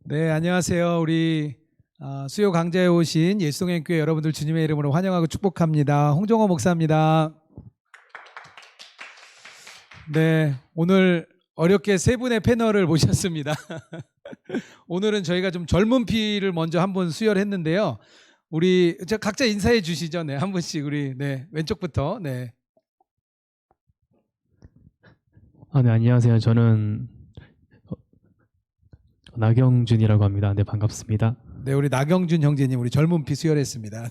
네, 안녕하세요. 우리 수요 강좌에 오신 예수동행교회 여러분들 주님의 이름으로 환영하고 축복합니다. 홍종호 목사입니다. 네, 오늘 어렵게 세 분의 패널을 모셨습니다. 오늘은 저희가 좀 젊은 피를 먼저 한번 수혈 했는데요. 우리 각자 인사해 주시죠. 네, 한 분씩 우리 왼쪽부터. 네. 네, 안녕하세요. 저는 나경준이라고 합니다. 네, 반갑습니다. 네, 우리 나경준 형제님 우리 젊은 피 수혈했습니다.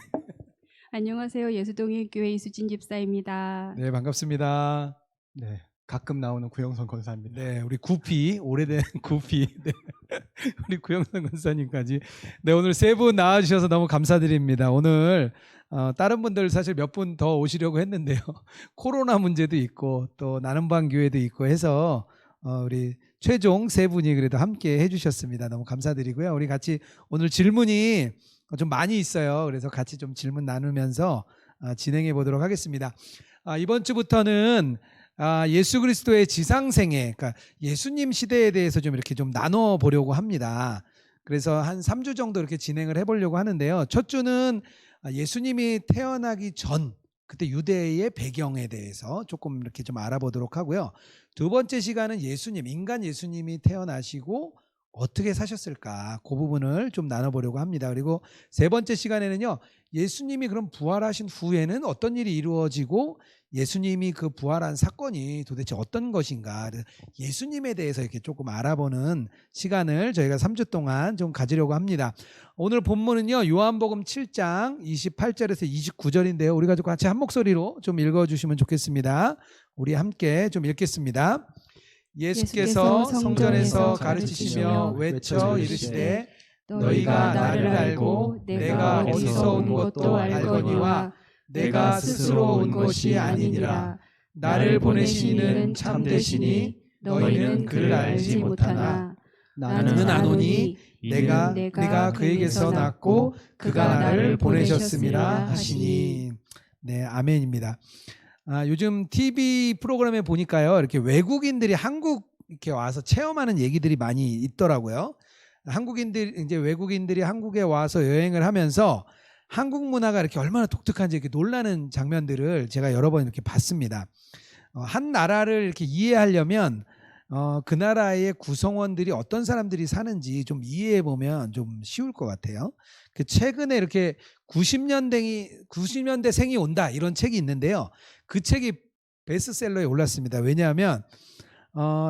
안녕하세요. 예수동행교회 이수진 집사입니다. 네, 반갑습니다. 네, 가끔 나오는 구영선 권사입니다. 네, 우리 구피 오래된 구피 네. 우리 구영선 권사님까지 네, 오늘 세 분 나와주셔서 너무 감사드립니다. 오늘 다른 분들 사실 몇 분 더 오시려고 했는데요. 코로나 문제도 있고 또 나눔반 교회도 있고 해서 우리 최종 세 분이 그래도 함께 해주셨습니다. 너무 감사드리고요. 우리 같이 오늘 질문이 좀 많이 있어요. 그래서 같이 좀 질문 나누면서 진행해 보도록 하겠습니다. 이번 주부터는 예수 그리스도의 지상생애, 그러니까 예수님 시대에 대해서 좀 이렇게 좀 나눠 보려고 합니다. 그래서 한 3주 정도 이렇게 진행을 해보려고 하는데요. 첫 주는 예수님이 태어나기 전, 그때 유대의 배경에 대해서 조금 이렇게 좀 알아보도록 하고요. 두 번째 시간은 예수님, 인간 예수님이 태어나시고 어떻게 사셨을까, 그 부분을 좀 나눠보려고 합니다. 그리고 세 번째 시간에는요, 예수님이 그럼 부활하신 후에는 어떤 일이 이루어지고 예수님이 그 부활한 사건이 도대체 어떤 것인가, 예수님에 대해서 이렇게 조금 알아보는 시간을 저희가 3주 동안 좀 가지려고 합니다. 오늘 본문은요, 요한복음 7장 28절에서 29절인데요. 우리가 좀 같이 한 목소리로 좀 읽어주시면 좋겠습니다. 우리 함께 좀 읽겠습니다. 예수께서 성전에서 가르치시며 외쳐 이르시되 너희가 나를 알고 내가 어디서 온 것도 알거니와 내가 스스로 온 것이 아니니라. 나를 보내신 이는 참되시니 너희는 그를 알지 못하나 나는 아노니 내가 그에게서 났고 그가 나를 보내셨음이라 하시니. 네, 아멘입니다. 요즘 TV 프로그램에 보니까요, 이렇게 외국인들이 한국 이렇게 와서 체험하는 얘기들이 많이 있더라고요. 외국인들이 한국에 와서 여행을 하면서 한국 문화가 이렇게 얼마나 독특한지 이렇게 놀라는 장면들을 제가 여러 번 이렇게 봤습니다. 한 나라를 이렇게 이해하려면 그 나라의 구성원들이 어떤 사람들이 사는지 좀 이해해 보면 좀 쉬울 것 같아요. 최근에 이렇게 90년대생이 온다 이런 책이 있는데요. 그 책이 베스트셀러에 올랐습니다. 왜냐하면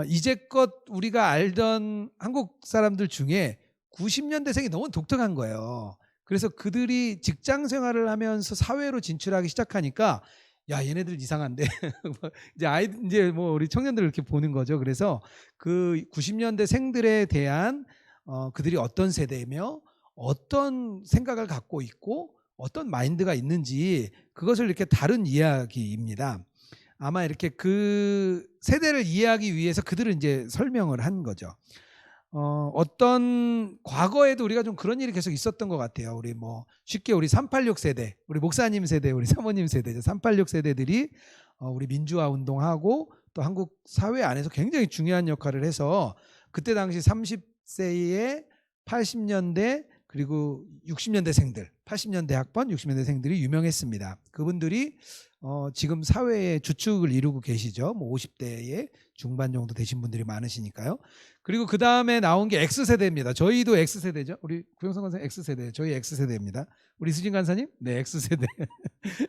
이제껏 우리가 알던 한국 사람들 중에 90년대생이 너무 독특한 거예요. 그래서 그들이 직장 생활을 하면서 사회로 진출하기 시작하니까 야, 얘네들 이상한데 이제 뭐 우리 청년들을 이렇게 보는 거죠. 그래서 그 90년대생들에 대한 그들이 어떤 세대이며 어떤 생각을 갖고 있고 어떤 마인드가 있는지 그것을 이렇게 다룬 이야기입니다. 아마 이렇게 그 세대를 이해하기 위해서 그들은 이제 설명을 한 거죠. 어떤 과거에도 우리가 좀 그런 일이 계속 있었던 것 같아요. 우리 뭐 쉽게 우리 386 세대, 우리 목사님 세대, 우리 사모님 세대, 386 세대들이 우리 민주화 운동하고 또 한국 사회 안에서 굉장히 중요한 역할을 해서 그때 당시 30세의 80년대 그리고 60년대생들, 80년대 학번, 60년대생들이 유명했습니다. 그분들이 지금 사회의 주축을 이루고 계시죠. 뭐 50대의 중반 정도 되신 분들이 많으시니까요. 그리고 그 다음에 나온 게 X세대입니다. 저희도 X세대죠. 우리 구영선 간사님 X세대, 저희 X세대입니다. 우리 수진 간사님? 네, X세대.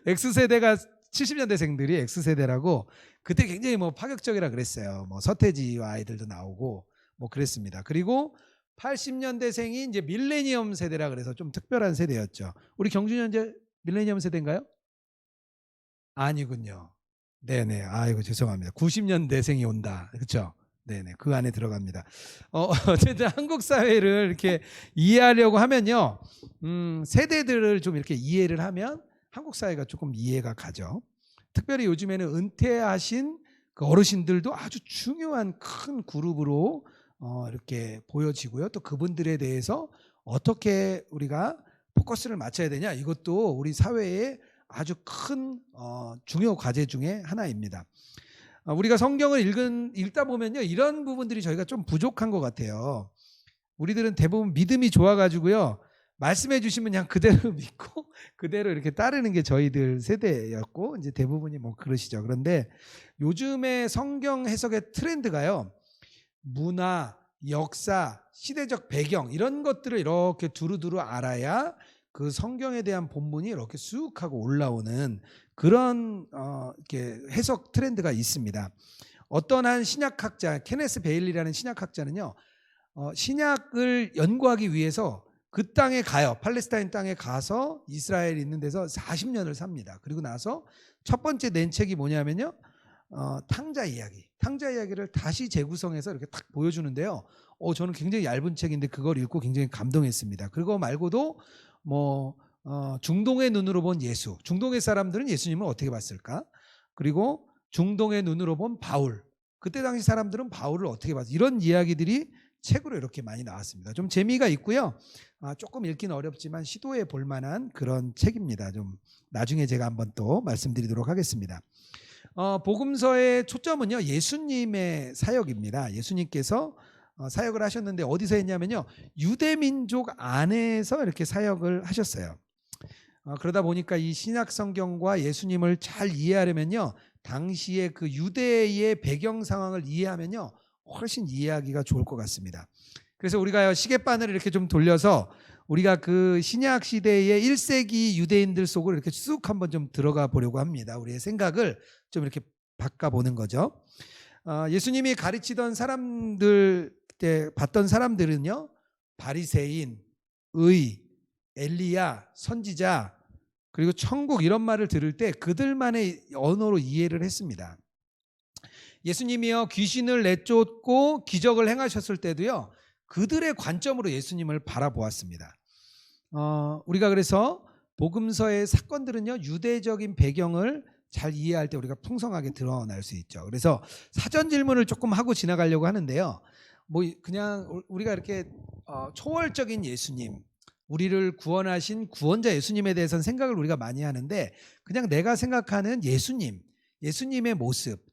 X세대가 70년대생들이 X세대라고 그때 굉장히 뭐 파격적이라 그랬어요. 뭐 서태지와 아이들도 나오고 뭐 그랬습니다. 그리고 80년대생이 이제 밀레니엄 세대라 그래서 좀 특별한 세대였죠. 우리 경준이 현재 밀레니엄 세대인가요? 아니군요. 네네. 아이고 죄송합니다. 90년대생이 온다. 그렇죠? 네네. 그 안에 들어갑니다. 어쨌든 한국 사회를 이렇게 이해하려고 하면요, 세대들을 좀 이렇게 이해를 하면 한국 사회가 조금 이해가 가죠. 특별히 요즘에는 은퇴하신 그 어르신들도 아주 중요한 큰 그룹으로 이렇게 보여지고요. 또 그분들에 대해서 어떻게 우리가 포커스를 맞춰야 되냐, 이것도 우리 사회의 아주 큰 중요 과제 중에 하나입니다. 우리가 성경을 읽다 보면요, 이런 부분들이 저희가 좀 부족한 것 같아요. 우리들은 대부분 믿음이 좋아가지고요. 말씀해 주시면 그냥 그대로 믿고 그대로 이렇게 따르는 게 저희들 세대였고 이제 대부분이 뭐 그러시죠. 그런데 요즘의 성경 해석의 트렌드가요. 문화, 역사, 시대적 배경 이런 것들을 이렇게 두루두루 알아야 그 성경에 대한 본문이 이렇게 쑥 하고 올라오는 그런 이렇게 해석 트렌드가 있습니다. 어떤 한 신약학자 케네스 베일리라는 신약학자는요. 신약을 연구하기 위해서 그 땅에 가요. 팔레스타인 땅에 가서 이스라엘 있는 데서 40년을 삽니다. 그리고 나서 첫 번째 낸 책이 뭐냐면요. 탕자 이야기. 탕자 이야기를 다시 재구성해서 이렇게 딱 보여주는데요. 저는 굉장히 얇은 책인데 그걸 읽고 굉장히 감동했습니다. 그거 말고도 중동의 눈으로 본 예수. 중동의 사람들은 예수님을 어떻게 봤을까? 그리고 중동의 눈으로 본 바울. 그때 당시 사람들은 바울을 어떻게 봤을까? 이런 이야기들이 책으로 이렇게 많이 나왔습니다. 좀 재미가 있고요. 조금 읽기는 어렵지만 시도해 볼 만한 그런 책입니다. 좀 나중에 제가 한번 또 말씀드리도록 하겠습니다. 복음서의 초점은요. 예수님의 사역입니다. 예수님께서 사역을 하셨는데 어디서 했냐면요. 유대민족 안에서 이렇게 사역을 하셨어요. 그러다 보니까 이 신약 성경과 예수님을 잘 이해하려면요. 당시의 그 유대의 배경 상황을 이해하면요. 훨씬 이해하기가 좋을 것 같습니다. 그래서 우리가 시계바늘을 이렇게 좀 돌려서 우리가 그 신약 시대의 1세기 유대인들 속으로 이렇게 쑥 한번 좀 들어가 보려고 합니다. 우리의 생각을 좀 이렇게 바꿔보는 거죠. 예수님이 가르치던 사람들 때 봤던 사람들은요. 바리새인, 의, 엘리야, 선지자 그리고 천국 이런 말을 들을 때 그들만의 언어로 이해를 했습니다. 예수님이요 귀신을 내쫓고 기적을 행하셨을 때도요 그들의 관점으로 예수님을 바라보았습니다. 우리가 그래서 복음서의 사건들은요 유대적인 배경을 잘 이해할 때 우리가 풍성하게 드러날 수 있죠. 그래서 사전 질문을 조금 하고 지나가려고 하는데요. 뭐 그냥 우리가 이렇게 초월적인 예수님, 우리를 구원하신 구원자 예수님에 대해서는 생각을 우리가 많이 하는데 그냥 내가 생각하는 예수님의 모습.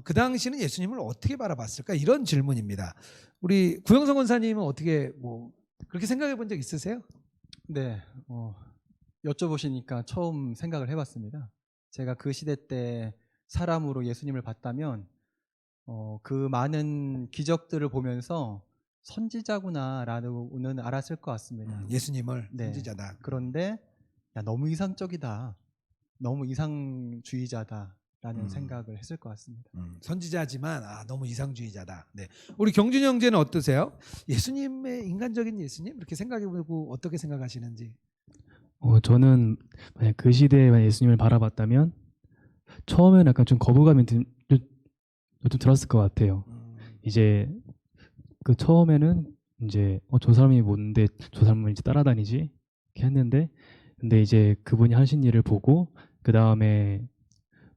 그 당시는 예수님을 어떻게 바라봤을까? 이런 질문입니다. 우리 구영성 권사님은 어떻게 그렇게 생각해 본 적 있으세요? 네, 여쭤보시니까 처음 생각을 해봤습니다. 제가 그 시대 때 사람으로 예수님을 봤다면 그 많은 기적들을 보면서 선지자구나라는 알았을 것 같습니다. 예수님을 네. 선지자다. 그런데 너무 이상적이다, 너무 이상주의자다. 라는 생각을 했을 것 같습니다. 선지자지만 너무 이상주의자다. 네. 우리 경준 형제는 어떠세요? 예수님의 인간적인 예수님 이렇게 생각해보고 어떻게 생각하시는지? 저는 만약 그 시대에 만약 예수님을 바라봤다면 처음에는 약간 좀 거부감이 좀 들었을 것 같아요. 이제 그 처음에는 이제 저 사람이 뭔데 저 사람을 이제 따라다니지 이렇게 했는데 근데 이제 그분이 하신 일을 보고 그 다음에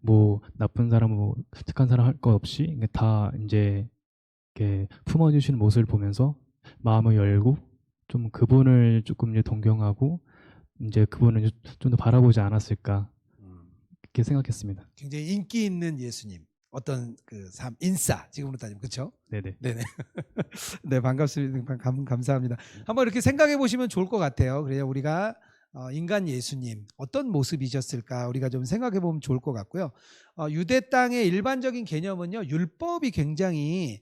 뭐 나쁜 사람 뭐 착한 사람 할 것 없이 다 이제 이렇게 품어주시는 모습을 보면서 마음을 열고 좀 그분을 조금 이제 동경하고 이제 그분을 좀 더 바라보지 않았을까 이렇게 생각했습니다. 굉장히 인기 있는 예수님, 어떤 그 인싸 지금으로 따지면 그렇죠? 네네. 네네. 네 반갑습니다. 감사합니다. 한번 이렇게 생각해 보시면 좋을 것 같아요. 그래야 우리가 인간 예수님 어떤 모습이셨을까 우리가 좀 생각해 보면 좋을 것 같고요. 유대 땅의 일반적인 개념은요 율법이 굉장히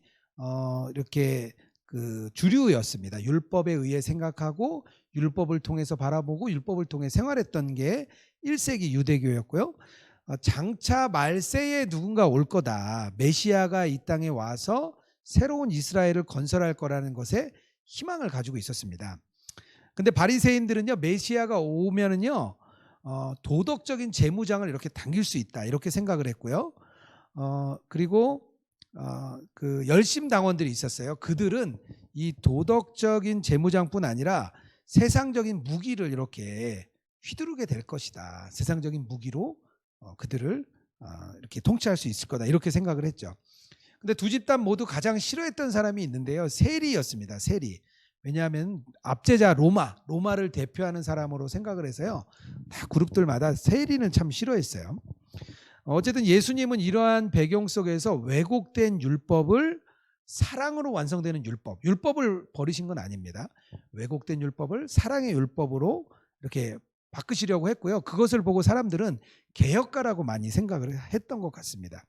이렇게 그 주류였습니다. 율법에 의해 생각하고 율법을 통해서 바라보고 율법을 통해 생활했던 게 1세기 유대교였고요. 장차 말세에 누군가 올 거다. 메시아가 이 땅에 와서 새로운 이스라엘을 건설할 거라는 것에 희망을 가지고 있었습니다. 근데 바리새인들은요 메시아가 오면은요 도덕적인 재무장을 이렇게 당길 수 있다 이렇게 생각을 했고요. 그리고 그 열심당원들이 있었어요. 그들은 이 도덕적인 재무장뿐 아니라 세상적인 무기를 이렇게 휘두르게 될 것이다. 세상적인 무기로 그들을 이렇게 통치할 수 있을 거다 이렇게 생각을 했죠. 근데 두 집단 모두 가장 싫어했던 사람이 있는데요. 세리였습니다. 세리. 왜냐하면 압제자 로마를 대표하는 사람으로 생각을 해서요. 다 그룹들마다 세리는 참 싫어했어요. 어쨌든 예수님은 이러한 배경 속에서 왜곡된 율법을 사랑으로 완성되는 율법. 율법을 버리신 건 아닙니다. 왜곡된 율법을 사랑의 율법으로 이렇게 바꾸시려고 했고요. 그것을 보고 사람들은 개혁가라고 많이 생각을 했던 것 같습니다.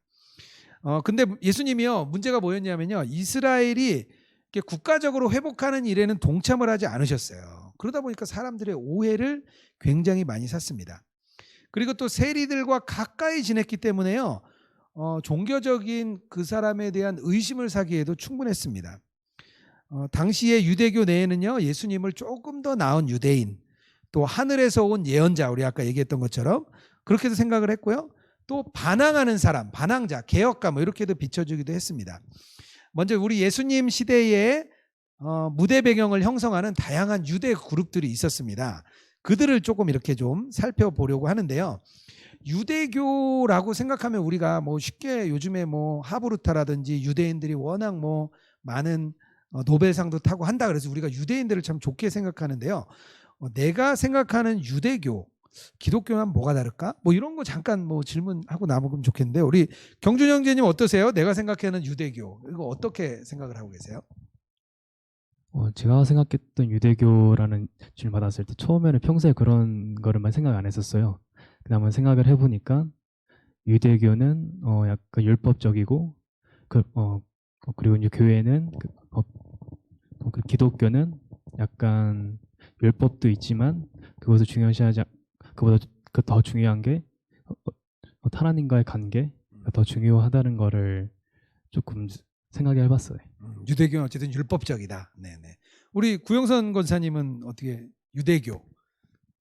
근데 예수님이요, 문제가 뭐였냐면요, 이스라엘이 이렇게 국가적으로 회복하는 일에는 동참을 하지 않으셨어요. 그러다 보니까 사람들의 오해를 굉장히 많이 샀습니다. 그리고 또 세리들과 가까이 지냈기 때문에요, 종교적인 그 사람에 대한 의심을 사기에도 충분했습니다. 당시의 유대교 내에는요, 예수님을 조금 더 나은 유대인, 또 하늘에서 온 예언자, 우리 아까 얘기했던 것처럼 그렇게도 생각을 했고요. 또 반항하는 사람, 반항자, 개혁가 뭐 이렇게도 비춰주기도 했습니다. 먼저 우리 예수님 시대에 무대 배경을 형성하는 다양한 유대 그룹들이 있었습니다. 그들을 조금 이렇게 좀 살펴보려고 하는데요. 유대교라고 생각하면 우리가 뭐 쉽게 요즘에 뭐 하브루타라든지 유대인들이 워낙 뭐 많은 노벨상도 타고 한다 그래서 우리가 유대인들을 참 좋게 생각하는데요. 내가 생각하는 유대교, 기독교랑 뭐가 다를까? 뭐 이런 거 잠깐 뭐 질문하고 나머면 좋겠는데 우리 경준 형제님 어떠세요? 내가 생각하는 유대교 이거 어떻게 생각을 하고 계세요? 제가 생각했던 유대교라는 질문 받았을 때 처음에는 평소에 그런 거를만 생각 안 했었어요. 그다음 한번 생각을 해보니까 유대교는 약간 율법적이고 그리고 이제 교회는 그 기독교는 약간 율법도 있지만 그것을 중요시하지 그보다 더 중요한 게 하나님과의 관계가 더 중요하다는 거를 조금 생각해 해봤어요. 유대교는 어쨌든 율법적이다. 네네. 우리 구영선 권사님은 어떻게 유대교?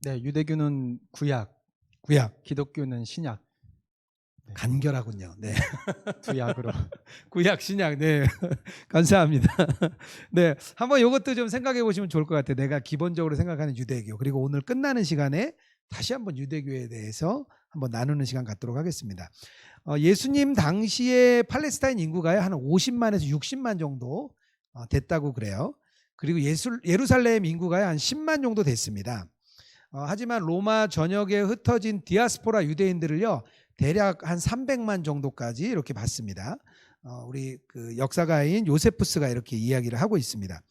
네, 유대교는 구약, 기독교는 신약. 네. 간결하군요. 네. 두 약으로. 구약 신약. 네. 감사합니다. 네. 한번 이것도 좀 생각해 보시면 좋을 것 같아요. 내가 기본적으로 생각하는 유대교. 그리고 오늘 끝나는 시간에 다시 한번 유대교에 대해서 한번 나누는 시간 갖도록 하겠습니다. 예수님 당시에 팔레스타인 인구가 한 50만에서 60만 정도 됐다고 그래요. 그리고 예루살렘 인구가 한 10만 정도 됐습니다. 하지만 로마 전역에 흩어진 디아스포라 유대인들을요, 대략 한 300만 정도까지 이렇게 봤습니다. 우리 그 역사가인 요세푸스가 이렇게 이야기를 하고 있습니다.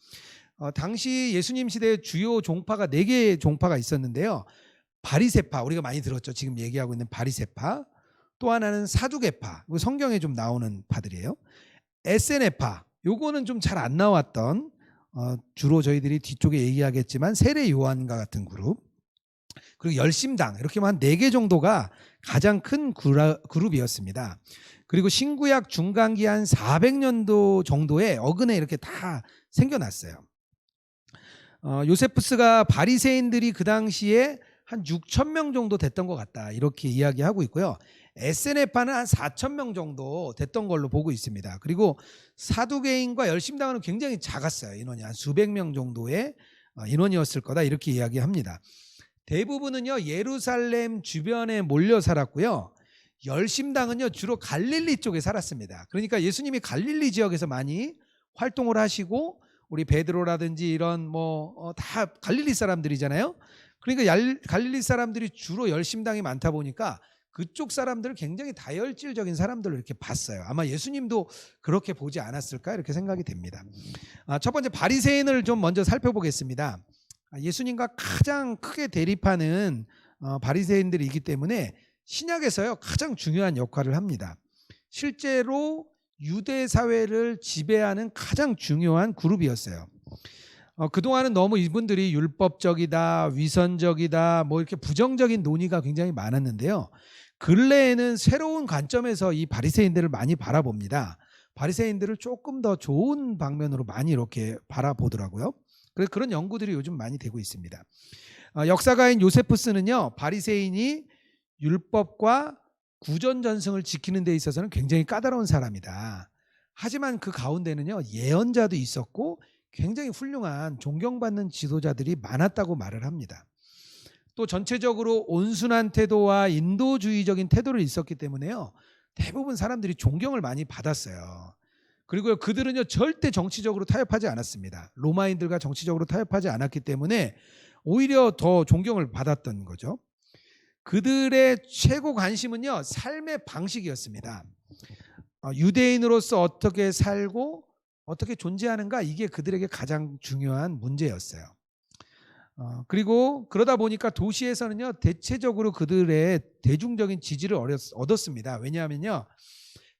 당시 예수님 시대에 주요 종파가 4개의 종파가 있었는데요. 바리새파, 우리가 많이 들었죠. 지금 얘기하고 있는 바리새파. 또 하나는 사두개파, 성경에 좀 나오는 파들이에요. 에세네파, 요거는 좀 잘 안 나왔던 주로 저희들이 뒤쪽에 얘기하겠지만 세례 요한과 같은 그룹. 그리고 열심당, 이렇게 한 4개 정도가 가장 큰 그룹이었습니다. 그리고 신구약 중간기 한 400년도 정도에 어근에 이렇게 다 생겨났어요. 요세푸스가 바리새인들이 그 당시에 한 6천 명 정도 됐던 것 같다, 이렇게 이야기하고 있고요. 에세네파는 한 4천 명 정도 됐던 걸로 보고 있습니다. 그리고 사두개인과 열심당은 굉장히 작았어요. 인원이 한 수백 명 정도의 인원이었을 거다, 이렇게 이야기합니다. 대부분은요 예루살렘 주변에 몰려 살았고요. 열심당은요 주로 갈릴리 쪽에 살았습니다. 그러니까 예수님이 갈릴리 지역에서 많이 활동을 하시고, 우리 베드로라든지 이런 다 갈릴리 사람들이잖아요. 그러니까 갈릴리 사람들이 주로 열심당이 많다 보니까 그쪽 사람들을 굉장히 다혈질적인 사람들로 이렇게 봤어요. 아마 예수님도 그렇게 보지 않았을까, 이렇게 생각이 됩니다. 첫 번째 바리새인을 좀 먼저 살펴보겠습니다. 예수님과 가장 크게 대립하는 바리새인들이 기 때문에 신약에서요 가장 중요한 역할을 합니다. 실제로 유대 사회를 지배하는 가장 중요한 그룹이었어요. 그동안은 너무 이분들이 율법적이다, 위선적이다, 뭐 이렇게 부정적인 논의가 굉장히 많았는데요. 근래에는 새로운 관점에서 이 바리새인들을 많이 바라봅니다. 바리새인들을 조금 더 좋은 방면으로 많이 이렇게 바라보더라고요. 그래서 그런 연구들이 요즘 많이 되고 있습니다. 역사가인 요세푸스는요, 바리새인이 율법과 구전전승을 지키는 데 있어서는 굉장히 까다로운 사람이다. 하지만 그 가운데는요 예언자도 있었고 굉장히 훌륭한 존경받는 지도자들이 많았다고 말을 합니다. 또 전체적으로 온순한 태도와 인도주의적인 태도를 있었기 때문에요 대부분 사람들이 존경을 많이 받았어요. 그리고 그들은요 절대 정치적으로 타협하지 않았습니다. 로마인들과 정치적으로 타협하지 않았기 때문에 오히려 더 존경을 받았던 거죠. 그들의 최고 관심은요 삶의 방식이었습니다. 유대인으로서 어떻게 살고 어떻게 존재하는가, 이게 그들에게 가장 중요한 문제였어요. 그리고 그러다 보니까 도시에서는요, 대체적으로 그들의 대중적인 지지를 얻었습니다. 왜냐하면요,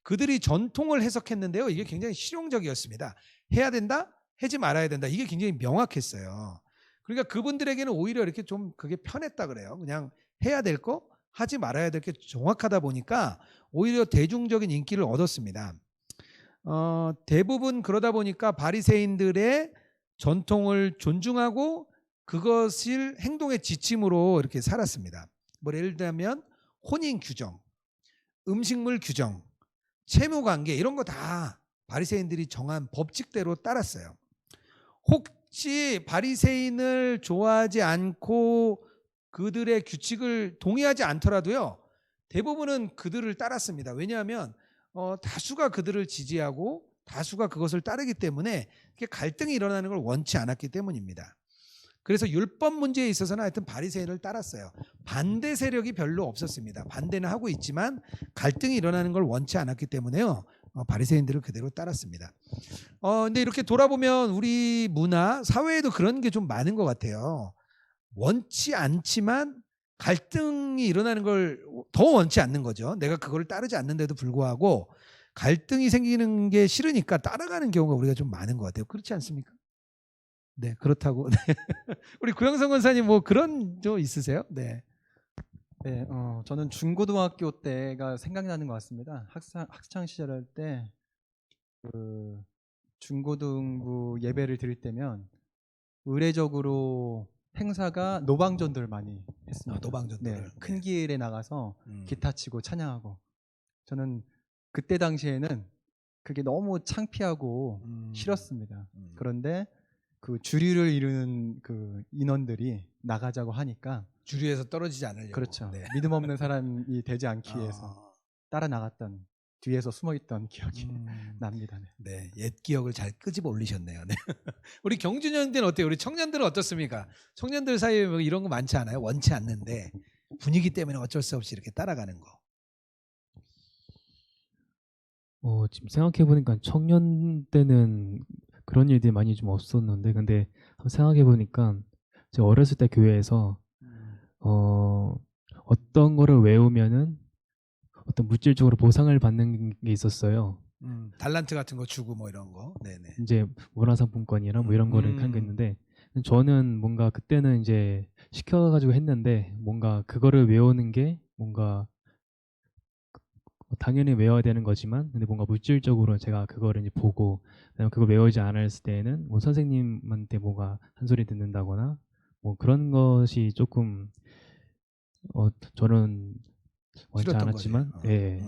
그들이 전통을 해석했는데요, 이게 굉장히 실용적이었습니다. 해야 된다, 하지 말아야 된다, 이게 굉장히 명확했어요. 그러니까 그분들에게는 오히려 이렇게 좀 그게 편했다 그래요. 그냥 해야 될 거, 하지 말아야 될 게 정확하다 보니까 오히려 대중적인 인기를 얻었습니다. 대부분 그러다 보니까 바리새인들의 전통을 존중하고 그것을 행동의 지침으로 이렇게 살았습니다. 뭐 예를 들면 혼인 규정, 음식물 규정, 채무 관계, 이런 거 다 바리새인들이 정한 법칙대로 따랐어요. 혹시 바리새인을 좋아하지 않고 그들의 규칙을 동의하지 않더라도요, 대부분은 그들을 따랐습니다. 왜냐하면 다수가 그들을 지지하고 다수가 그것을 따르기 때문에 갈등이 일어나는 걸 원치 않았기 때문입니다. 그래서 율법 문제에 있어서는 하여튼 바리새인을 따랐어요. 반대 세력이 별로 없었습니다. 반대는 하고 있지만 갈등이 일어나는 걸 원치 않았기 때문에요, 바리새인들을 그대로 따랐습니다. 근데 이렇게 돌아보면 우리 문화, 사회에도 그런 게 좀 많은 것 같아요. 원치 않지만 갈등이 일어나는 걸 더 원치 않는 거죠. 내가 그걸 따르지 않는데도 불구하고 갈등이 생기는 게 싫으니까 따라가는 경우가 우리가 좀 많은 것 같아요. 그렇지 않습니까? 네, 그렇다고. 네. 우리 구영선 권사님 뭐 그런 저 있으세요? 네. 네, 저는 중고등학교 때가 생각나는 것 같습니다. 학창 시절 할 때 그 중고등부 예배를 드릴 때면 의례적으로 행사가 노방전도를 많이 했습니다. 노방전도를. 네, 큰 길에 나가서 음. 기타 치고 찬양하고. 저는 그때 당시에는 그게 너무 창피하고 싫었습니다. 그런데 그 주류를 이루는 그 인원들이 나가자고 하니까, 주류에서 떨어지지 않으려고. 그렇죠. 네. 믿음 없는 사람이 되지 않기 위해서 따라 나갔던, 뒤에서 숨어있던 기억이 납니다. 네. 네, 옛 기억을 잘 끄집어 올리셨네요. 네. 우리 경준 형들은 어때요? 우리 청년들은 어떻습니까? 청년들 사이에 뭐 이런 거 많지 않아요? 원치 않는데 분위기 때문에 어쩔 수 없이 이렇게 따라가는 거. 지금 생각해 보니까 청년 때는 그런 일들이 많이 좀 없었는데, 근데 한번 생각해 보니까 제가 어렸을 때 교회에서 어떤 거를 외우면은 어떤 물질적으로 보상을 받는 게 있었어요. 달란트 같은 거 주고 뭐 이런 거. 네네. 이제 문화상품권이랑 뭐 이런 거를 한 게 있는데, 저는 뭔가 그때는 이제 시켜가지고 했는데, 뭔가 그거를 외우는 게 뭔가 당연히 외워야 되는 거지만, 근데 뭔가 물질적으로 제가 그거를 이제 보고, 그다음에 그걸 외우지 않았을 때에는 뭐 선생님한테 뭐가 한 소리 듣는다거나 뭐 그런 것이 조금 저는 원치 싫었던 않았지만, 거지. 예,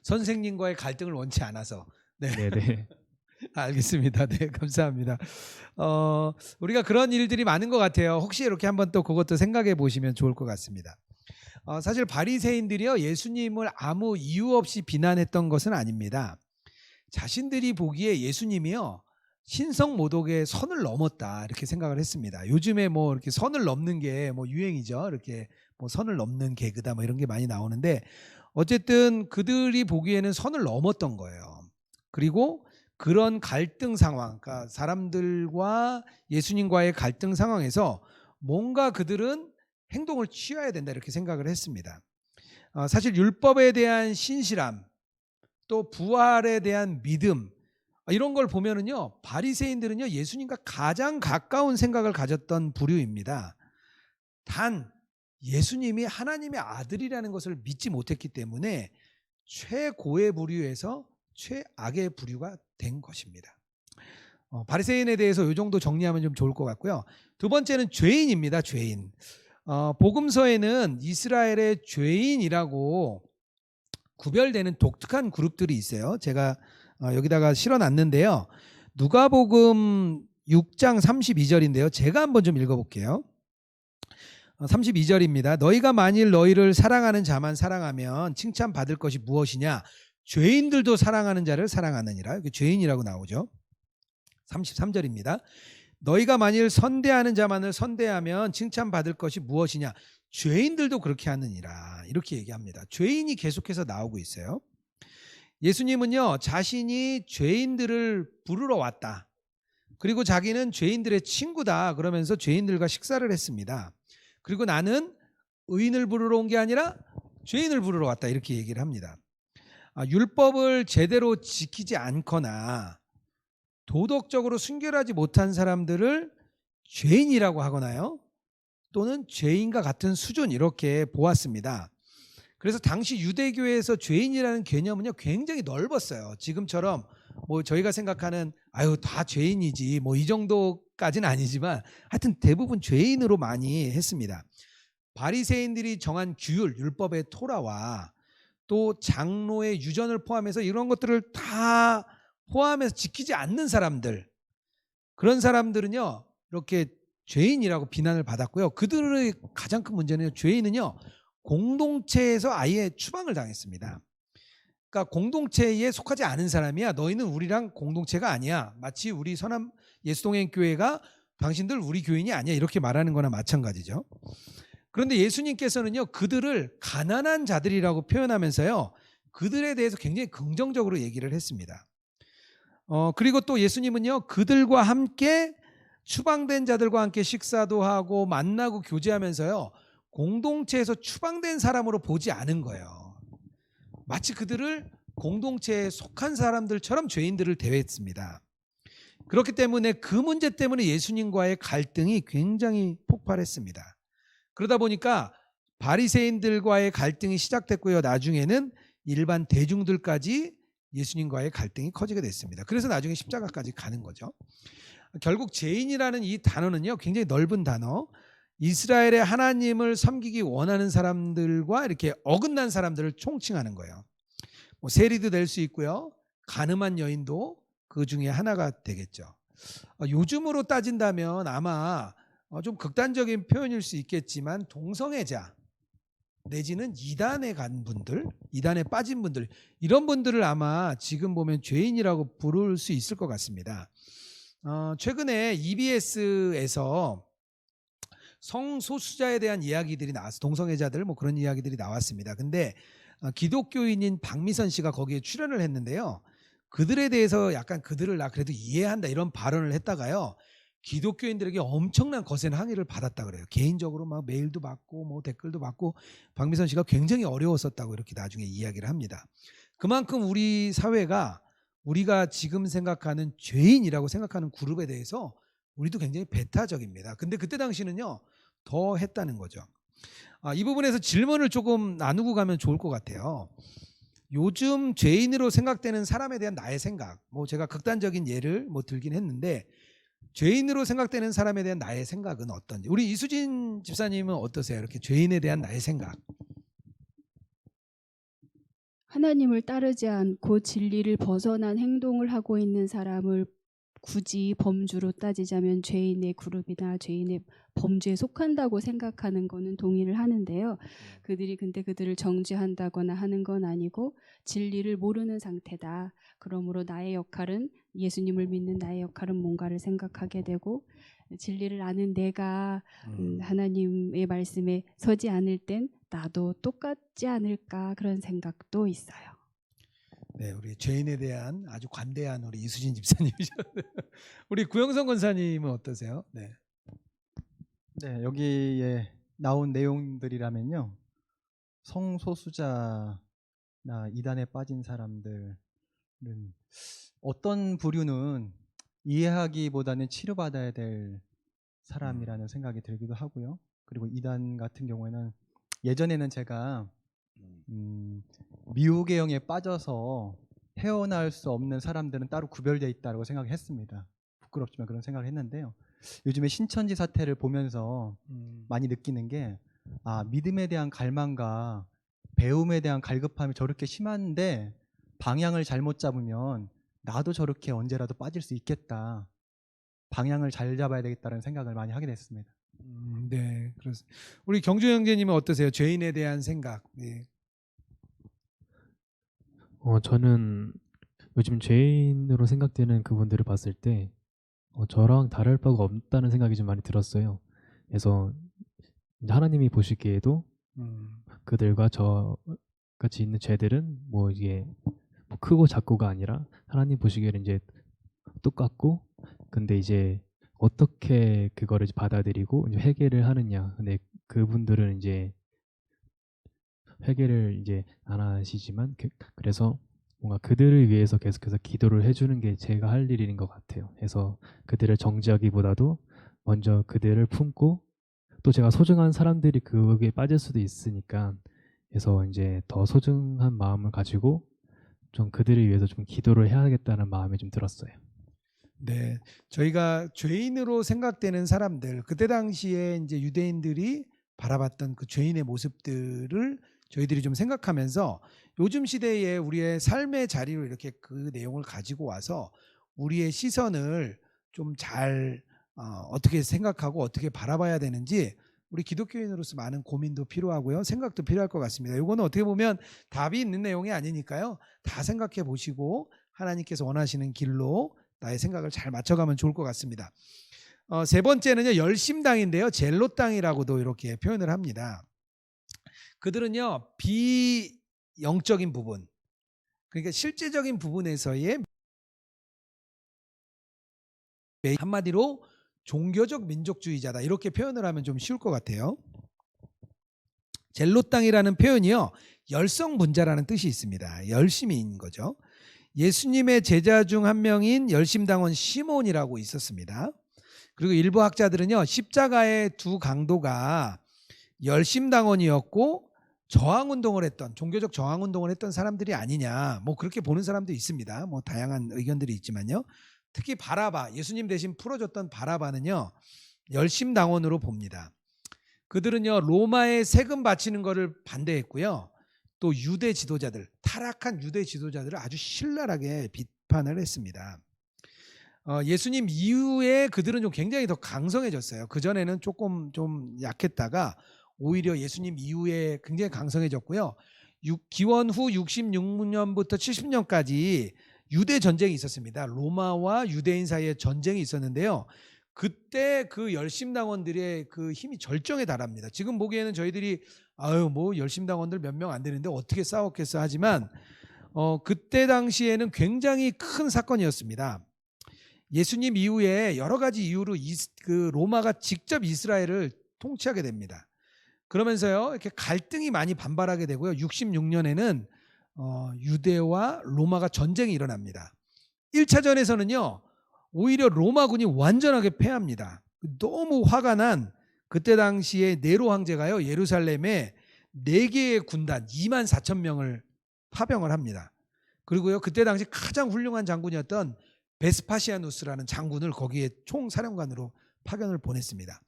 선생님과의 갈등을 원치 않아서. 네. 네네. 알겠습니다. 네, 감사합니다. 우리가 그런 일들이 많은 것 같아요. 혹시 이렇게 한번 또 그것도 생각해 보시면 좋을 것 같습니다. 사실 바리새인들이요, 예수님을 아무 이유 없이 비난했던 것은 아닙니다. 자신들이 보기에 예수님이요, 신성모독의 선을 넘었다, 이렇게 생각을 했습니다. 요즘에 뭐 이렇게 선을 넘는 게 뭐 유행이죠. 이렇게 뭐 선을 넘는 개그다 뭐 이런 게 많이 나오는데, 어쨌든 그들이 보기에는 선을 넘었던 거예요. 그리고 그런 갈등 상황, 그러니까 사람들과 예수님과의 갈등 상황에서 뭔가 그들은 행동을 취해야 된다, 이렇게 생각을 했습니다. 사실 율법에 대한 신실함, 또 부활에 대한 믿음, 이런 걸 보면은요, 바리새인들은요, 예수님과 가장 가까운 생각을 가졌던 부류입니다. 단 예수님이 하나님의 아들이라는 것을 믿지 못했기 때문에 최고의 부류에서 최악의 부류가 된 것입니다. 바리새인에 대해서 이 정도 정리하면 좀 좋을 것 같고요. 두 번째는 죄인입니다. 죄인. 복음서에는 이스라엘의 죄인이라고 구별되는 독특한 그룹들이 있어요. 제가 여기다가 실어놨는데요. 누가복음 6장 32절인데요. 제가 한번 좀 읽어볼게요. 32절입니다. 너희가 만일 너희를 사랑하는 자만 사랑하면 칭찬받을 것이 무엇이냐? 죄인들도 사랑하는 자를 사랑하느니라. 죄인이라고 나오죠. 33절입니다. 너희가 만일 선대하는 자만을 선대하면 칭찬받을 것이 무엇이냐? 죄인들도 그렇게 하느니라. 이렇게 얘기합니다. 죄인이 계속해서 나오고 있어요. 예수님은요, 자신이 죄인들을 부르러 왔다. 그리고 자기는 죄인들의 친구다. 그러면서 죄인들과 식사를 했습니다. 그리고 나는 의인을 부르러 온 게 아니라 죄인을 부르러 왔다. 이렇게 얘기를 합니다. 율법을 제대로 지키지 않거나 도덕적으로 순결하지 못한 사람들을 죄인이라고 하거나요, 또는 죄인과 같은 수준, 이렇게 보았습니다. 그래서 당시 유대교에서 죄인이라는 개념은요 굉장히 넓었어요. 지금처럼 뭐 저희가 생각하는 아유 다 죄인이지 뭐 이 정도까지는 아니지만 하여튼 대부분 죄인으로 많이 했습니다. 바리새인들이 정한 규율, 율법의 토라와 또 장로의 유전을 포함해서 이런 것들을 다 포함해서 지키지 않는 사람들, 그런 사람들은요 이렇게 죄인이라고 비난을 받았고요. 그들의 가장 큰 문제는, 죄인은요 공동체에서 아예 추방을 당했습니다. 그러니까 공동체에 속하지 않은 사람이야, 너희는 우리랑 공동체가 아니야, 마치 우리 선한 예수동행교회가 당신들 우리 교인이 아니야, 이렇게 말하는 거나 마찬가지죠. 그런데 예수님께서는요 그들을 가난한 자들이라고 표현하면서요 그들에 대해서 굉장히 긍정적으로 얘기를 했습니다. 그리고 또 예수님은요 그들과 함께, 추방된 자들과 함께 식사도 하고 만나고 교제하면서요 공동체에서 추방된 사람으로 보지 않은 거예요. 마치 그들을 공동체에 속한 사람들처럼 죄인들을 대했습니다. 그렇기 때문에 그 문제 때문에 예수님과의 갈등이 굉장히 폭발했습니다. 그러다 보니까 바리새인들과의 갈등이 시작됐고요. 나중에는 일반 대중들까지 예수님과의 갈등이 커지게 됐습니다. 그래서 나중에 십자가까지 가는 거죠. 결국 죄인이라는 이 단어는요 굉장히 넓은 단어, 이스라엘의 하나님을 섬기기 원하는 사람들과 이렇게 어긋난 사람들을 총칭하는 거예요. 뭐 세리도 될 수 있고요, 간음한 여인도 그 중에 하나가 되겠죠. 요즘으로 따진다면 아마 좀 극단적인 표현일 수 있겠지만 동성애자 내지는 이단에 간 분들, 이단에 빠진 분들, 이런 분들을 아마 지금 보면 죄인이라고 부를 수 있을 것 같습니다. 최근에 EBS에서 성소수자에 대한 이야기들이 나왔어요. 동성애자들 뭐 그런 이야기들이 나왔습니다. 근데 기독교인인 박미선 씨가 거기에 출연을 했는데요, 그들에 대해서 약간 그들을 나 그래도 이해한다 이런 발언을 했다가요 기독교인들에게 엄청난 거센 항의를 받았다 그래요. 개인적으로 막 메일도 받고 뭐 댓글도 받고 박미선 씨가 굉장히 어려웠었다고 이렇게 나중에 이야기를 합니다. 그만큼 우리 사회가 우리가 지금 생각하는 죄인이라고 생각하는 그룹에 대해서 우리도 굉장히 배타적입니다. 근데 그때 당시는요 더 했다는 거죠. 이 부분에서 질문을 조금 나누고 가면 좋을 것 같아요. 요즘 죄인으로 생각되는 사람에 대한 나의 생각, 뭐 제가 극단적인 예를 뭐 들긴 했는데, 죄인으로 생각되는 사람에 대한 나의 생각은 어떤지, 우리 이수진 집사님은 어떠세요? 이렇게 죄인에 대한 나의 생각. 하나님을 따르지 않고 진리를 벗어난 행동을 하고 있는 사람을 굳이 범주로 따지자면 죄인의 그룹이나 죄인의 범주에 속한다고 생각하는 거는 동의를 하는데요. 그들이 근데 그들을 정죄한다거나 하는 건 아니고 진리를 모르는 상태다. 그러므로 나의 역할은, 예수님을 믿는 나의 역할은 뭔가를 생각하게 되고, 진리를 아는 내가 하나님의 말씀에 서지 않을 땐 나도 똑같지 않을까, 그런 생각도 있어요. 네, 우리 죄인에 대한 아주 관대한 우리 이수진 집사님이셨는데 우리 구영선 권사님은 어떠세요? 네. 네, 여기에 나온 내용들이라면요, 성소수자나 이단에 빠진 사람들은 어떤 부류는 이해하기보다는 치료받아야 될 사람이라는 생각이 들기도 하고요. 그리고 이단 같은 경우에는 예전에는 제가 미혹의 영에 빠져서 헤어나올 수 없는 사람들은 따로 구별되어 있다고 생각했습니다. 부끄럽지만 그런 생각을 했는데요. 요즘에 신천지 사태를 보면서 많이 느끼는 게, 믿음에 대한 갈망과 배움에 대한 갈급함이 저렇게 심한데 방향을 잘못 잡으면 나도 저렇게 언제라도 빠질 수 있겠다. 방향을 잘 잡아야 되겠다는 생각을 많이 하게 됐습니다. 네, 그렇습니다. 우리 경주 형제님은 어떠세요? 죄인에 대한 생각. 네. 저는 요즘 죄인으로 생각되는 그분들을 봤을 때 저랑 다를 바가 없다는 생각이 좀 많이 들었어요. 그래서 이제 하나님이 보시기에도 그들과 저 같이 있는 죄들은 뭐 이게 뭐 크고 작고가 아니라 하나님 보시기에는 이제 똑같고, 근데 이제 어떻게 그거를 이제 받아들이고 이제 회개를 하느냐. 근데 그분들은 이제 회개를 이제 안 하시지만 그래서 뭔가 그들을 위해서 계속해서 기도를 해주는 게 제가 할 일인 것 같아요. 그래서 그들을 정죄하기보다도 먼저 그들을 품고, 또 제가 소중한 사람들이 그거에 빠질 수도 있으니까, 그래서 이제 더 소중한 마음을 가지고 좀 그들을 위해서 좀 기도를 해야겠다는 마음이 좀 들었어요. 네, 저희가 죄인으로 생각되는 사람들, 그때 당시에 이제 유대인들이 바라봤던 그 죄인의 모습들을 저희들이 좀 생각하면서 요즘 시대에 우리의 삶의 자리로 이렇게 그 내용을 가지고 와서 우리의 시선을 좀 잘 어떻게 생각하고 어떻게 바라봐야 되는지 우리 기독교인으로서 많은 고민도 필요하고요, 생각도 필요할 것 같습니다. 이거는 어떻게 보면 답이 있는 내용이 아니니까요, 다 생각해 보시고 하나님께서 원하시는 길로 나의 생각을 잘 맞춰가면 좋을 것 같습니다. 세 번째는요, 열심당인데요, 젤롯당이라고도 이렇게 표현을 합니다. 그들은요, 비영적인 부분, 그러니까 실제적인 부분에서의, 한마디로 종교적 민족주의자다, 이렇게 표현을 하면 좀 쉬울 것 같아요. 젤롯당이라는 표현이요, 열성분자라는 뜻이 있습니다. 열심인 거죠. 예수님의 제자 중 한 명인 열심당원 시몬이라고 있었습니다. 그리고 일부 학자들은요, 십자가의 두 강도가 열심당원이었고 저항운동을 했던, 종교적 저항운동을 했던 사람들이 아니냐, 뭐 그렇게 보는 사람도 있습니다. 뭐 다양한 의견들이 있지만요, 특히 바라바, 예수님 대신 풀어줬던 바라바는요, 열심당원으로 봅니다. 그들은요, 로마에 세금 바치는 것을 반대했고요, 또 유대 지도자들, 타락한 유대 지도자들을 아주 신랄하게 비판을 했습니다. 예수님 이후에 그들은 좀 굉장히 더 강성해졌어요. 그전에는 조금 좀 약했다가 오히려 예수님 이후에 굉장히 강성해졌고요. 기원 후 66년부터 70년까지 유대 전쟁이 있었습니다. 로마와 유대인 사이에 전쟁이 있었는데요, 그때 그 열심당원들의 그 힘이 절정에 달합니다. 지금 보기에는 저희들이 아유 뭐 열심당원들 몇 명 안 되는데 어떻게 싸웠겠어 하지만 그때 당시에는 굉장히 큰 사건이었습니다. 예수님 이후에 여러 가지 이유로 그 로마가 직접 이스라엘을 통치하게 됩니다. 그러면서요, 이렇게 갈등이 많이 반발하게 되고요, 66년에는 유대와 로마가 전쟁이 일어납니다. 1차전에서는요 오히려 로마군이 완전하게 패합니다. 너무 화가 난 그때 당시에 네로 황제가요, 예루살렘에 4개의 군단 24,000명을 파병을 합니다. 그리고요, 그때 당시 가장 훌륭한 장군이었던 베스파시아누스라는 장군을 거기에 총사령관으로 파견을 보냈습니다.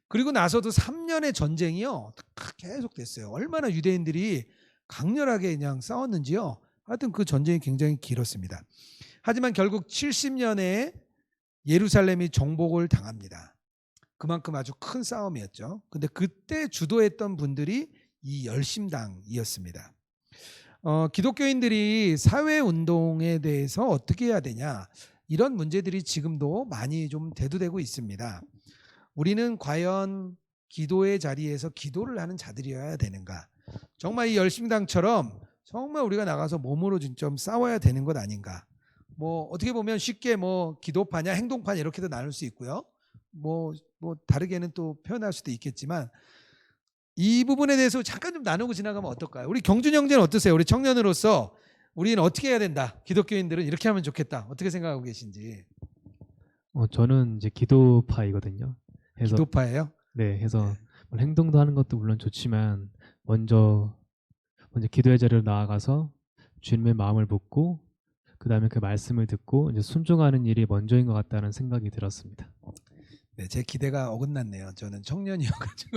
그리고 나서도 3년의 전쟁이요 계속 됐어요. 얼마나 유대인들이 강렬하게 그냥 싸웠는지요. 하여튼 그 전쟁이 굉장히 길었습니다. 하지만 결국 70년에 예루살렘이 정복을 당합니다. 그만큼 아주 큰 싸움이었죠. 근데 그때 주도했던 분들이 이 열심당이었습니다. 기독교인들이 사회운동에 대해서 어떻게 해야 되냐, 이런 문제들이 지금도 많이 좀 대두되고 있습니다. 우리는 과연 기도의 자리에서 기도를 하는 자들이어야 되는가? 정말 이 열심당처럼 정말 우리가 나가서 몸으로 좀 싸워야 되는 것 아닌가? 뭐 어떻게 보면 쉽게 뭐 기도파냐 행동파냐 이렇게도 나눌 수 있고요. 뭐 다르게는 또 표현할 수도 있겠지만 이 부분에 대해서 잠깐 좀 나누고 지나가면 어떨까요? 우리 경준 형제는 어떠세요? 우리 청년으로서 우리는 어떻게 해야 된다, 기독교인들은 이렇게 하면 좋겠다, 어떻게 생각하고 계신지. 저는 이제 기도파이거든요. 해서 기도파예요? 네, 해서 행동도 하는 것도 물론 좋지만 먼저 기도의 자리로 나아가서 주님의 마음을 묻고 그 다음에 그 말씀을 듣고 이제 순종하는 일이 먼저인 것 같다는 생각이 들었습니다. 네, 제 기대가 어긋났네요. 저는 청년이어가지고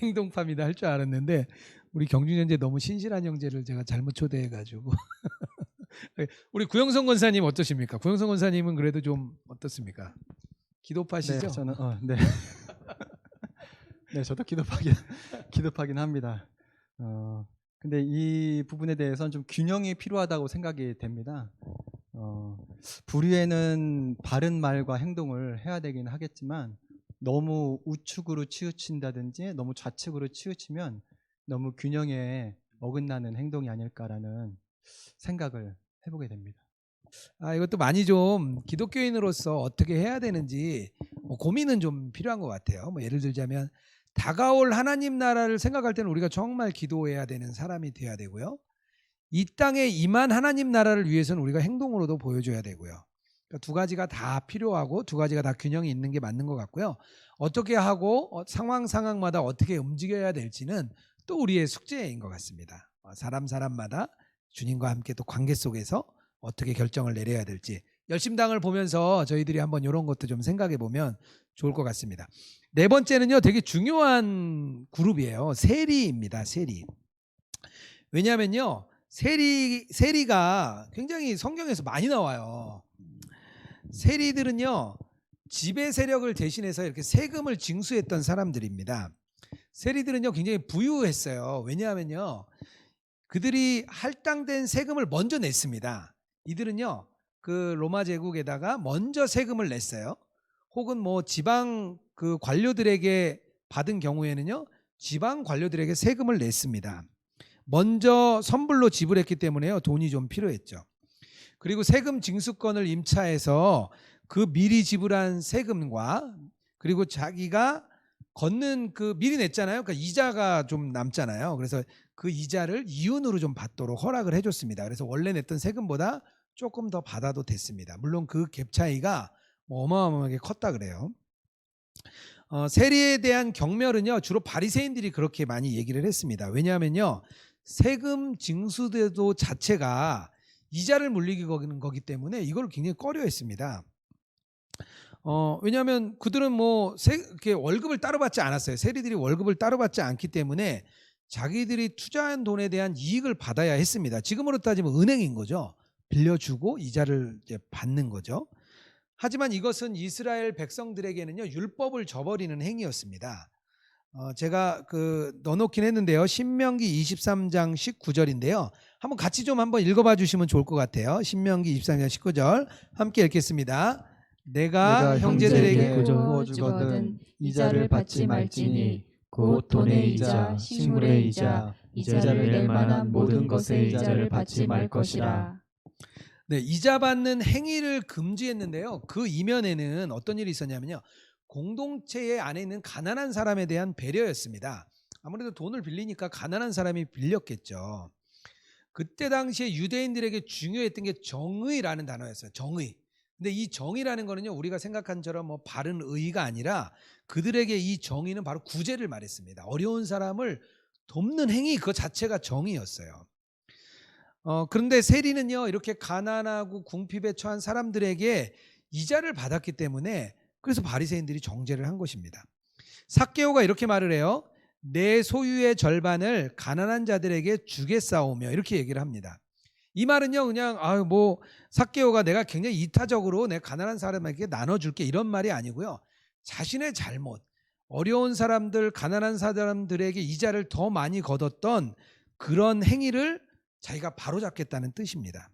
행동파입니다 할 줄 알았는데 우리 경준 형제 너무 신실한 형제를 제가 잘못 초대해가지고 우리 구영선 권사님 어떠십니까? 구영선 권사님은 그래도 좀 어떻습니까? 기도파시죠? 네, 저는 네. 네, 저도 기도파긴 합니다. 근데 이 부분에 대해서는 좀 균형이 필요하다고 생각이 됩니다. 불의에는 바른 말과 행동을 해야 되긴 하겠지만 너무 우측으로 치우친다든지 너무 좌측으로 치우치면 너무 균형에 어긋나는 행동이 아닐까라는 생각을 해보게 됩니다. 이것도 많이 좀 기독교인으로서 어떻게 해야 되는지 고민은 좀 필요한 것 같아요. 예를 들자면 다가올 하나님 나라를 생각할 때는 우리가 정말 기도해야 되는 사람이 돼야 되고요. 이 땅에 임한 하나님 나라를 위해서는 우리가 행동으로도 보여줘야 되고요. 그러니까 두 가지가 다 필요하고 두 가지가 다 균형이 있는 게 맞는 것 같고요. 어떻게 하고 상황마다 어떻게 움직여야 될지는 또 우리의 숙제인 것 같습니다. 사람마다 주님과 함께 또 관계 속에서 어떻게 결정을 내려야 될지 열심당을 보면서 저희들이 한번 이런 것도 좀 생각해 보면 좋을 것 같습니다. 네 번째는요, 되게 중요한 그룹이에요. 세리입니다. 세리. 왜냐하면요, 세리가 굉장히 성경에서 많이 나와요. 세리들은요, 지배 세력을 대신해서 이렇게 세금을 징수했던 사람들입니다. 세리들은요, 굉장히 부유했어요. 왜냐하면요, 그들이 할당된 세금을 먼저 냈습니다. 이들은요, 그 로마 제국에다가 먼저 세금을 냈어요. 혹은 지방 그 관료들에게 받은 경우에는요, 지방 관료들에게 세금을 냈습니다. 먼저 선불로 지불했기 때문에요, 돈이 좀 필요했죠. 그리고 세금 징수권을 임차해서 그 미리 지불한 세금과 그리고 자기가 걷는 그 미리 냈잖아요. 그러니까 이자가 좀 남잖아요. 그래서 그 이자를 이윤으로 좀 받도록 허락을 해줬습니다. 그래서 원래 냈던 세금보다 조금 더 받아도 됐습니다. 물론 그 갭 차이가 어마어마하게 컸다 그래요. 세리에 대한 경멸은요, 주로 바리새인들이 그렇게 많이 얘기를 했습니다. 왜냐하면요, 세금 징수제도 자체가 이자를 물리기 거기 때문에 이걸 굉장히 꺼려했습니다. 왜냐하면 그들은 이렇게 월급을 따로 받지 않았어요. 세리들이 월급을 따로 받지 않기 때문에 자기들이 투자한 돈에 대한 이익을 받아야 했습니다. 지금으로 따지면 은행인 거죠. 빌려주고 이자를 이제 받는 거죠. 하지만 이것은 이스라엘 백성들에게는요, 율법을 저버리는 행위였습니다. 제가 넣어놓긴 했는데요. 신명기 23장 19절인데요. 한번 같이 좀 한번 읽어봐 주시면 좋을 것 같아요. 신명기 23장 19절 함께 읽겠습니다. 내가 형제들에게 주거든 이자를 받지 말지니 곧 돈의 이자, 식물의 이자, 이자를 낼 만한 모든 것의 이자를 받지 말 것이라. 네, 이자 받는 행위를 금지했는데요. 그 이면에는 어떤 일이 있었냐면요, 공동체 안에 있는 가난한 사람에 대한 배려였습니다. 아무래도 돈을 빌리니까 가난한 사람이 빌렸겠죠. 그때 당시에 유대인들에게 중요했던 게 정의라는 단어였어요. 정의. 근데 이 정의라는 거는요, 우리가 생각한 처럼 바른 의가 아니라 그들에게 이 정의는 바로 구제를 말했습니다. 어려운 사람을 돕는 행위 그 자체가 정의였어요. 그런데 세리는요, 이렇게 가난하고 궁핍에 처한 사람들에게 이자를 받았기 때문에 그래서 바리새인들이 정죄를 한 것입니다. 삭개오가 이렇게 말을 해요. 내 소유의 절반을 가난한 자들에게 주겠사오며 이렇게 얘기를 합니다. 이 말은요, 그냥 삭개오가 내가 굉장히 이타적으로 내 가난한 사람에게 나눠줄게 이런 말이 아니고요, 자신의 잘못, 어려운 사람들, 가난한 사람들에게 이자를 더 많이 걷었던 그런 행위를 자기가 바로잡겠다는 뜻입니다.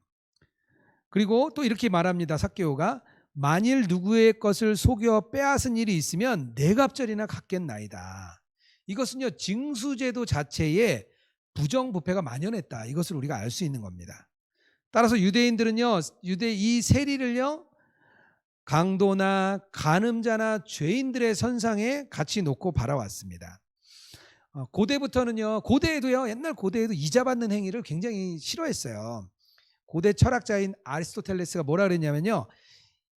그리고 또 이렇게 말합니다. 삭개오가 만일 누구의 것을 속여 빼앗은 일이 있으면 네 갑절이나 갚겠나이다. 이것은요, 징수제도 자체에 부정부패가 만연했다. 이것을 우리가 알 수 있는 겁니다. 따라서 유대인들은요, 이 세리를요, 강도나 간음자나 죄인들의 선상에 같이 놓고 바라왔습니다. 고대부터는요, 옛날 고대에도 이자 받는 행위를 굉장히 싫어했어요. 고대 철학자인 아리스토텔레스가 뭐라 그랬냐면요,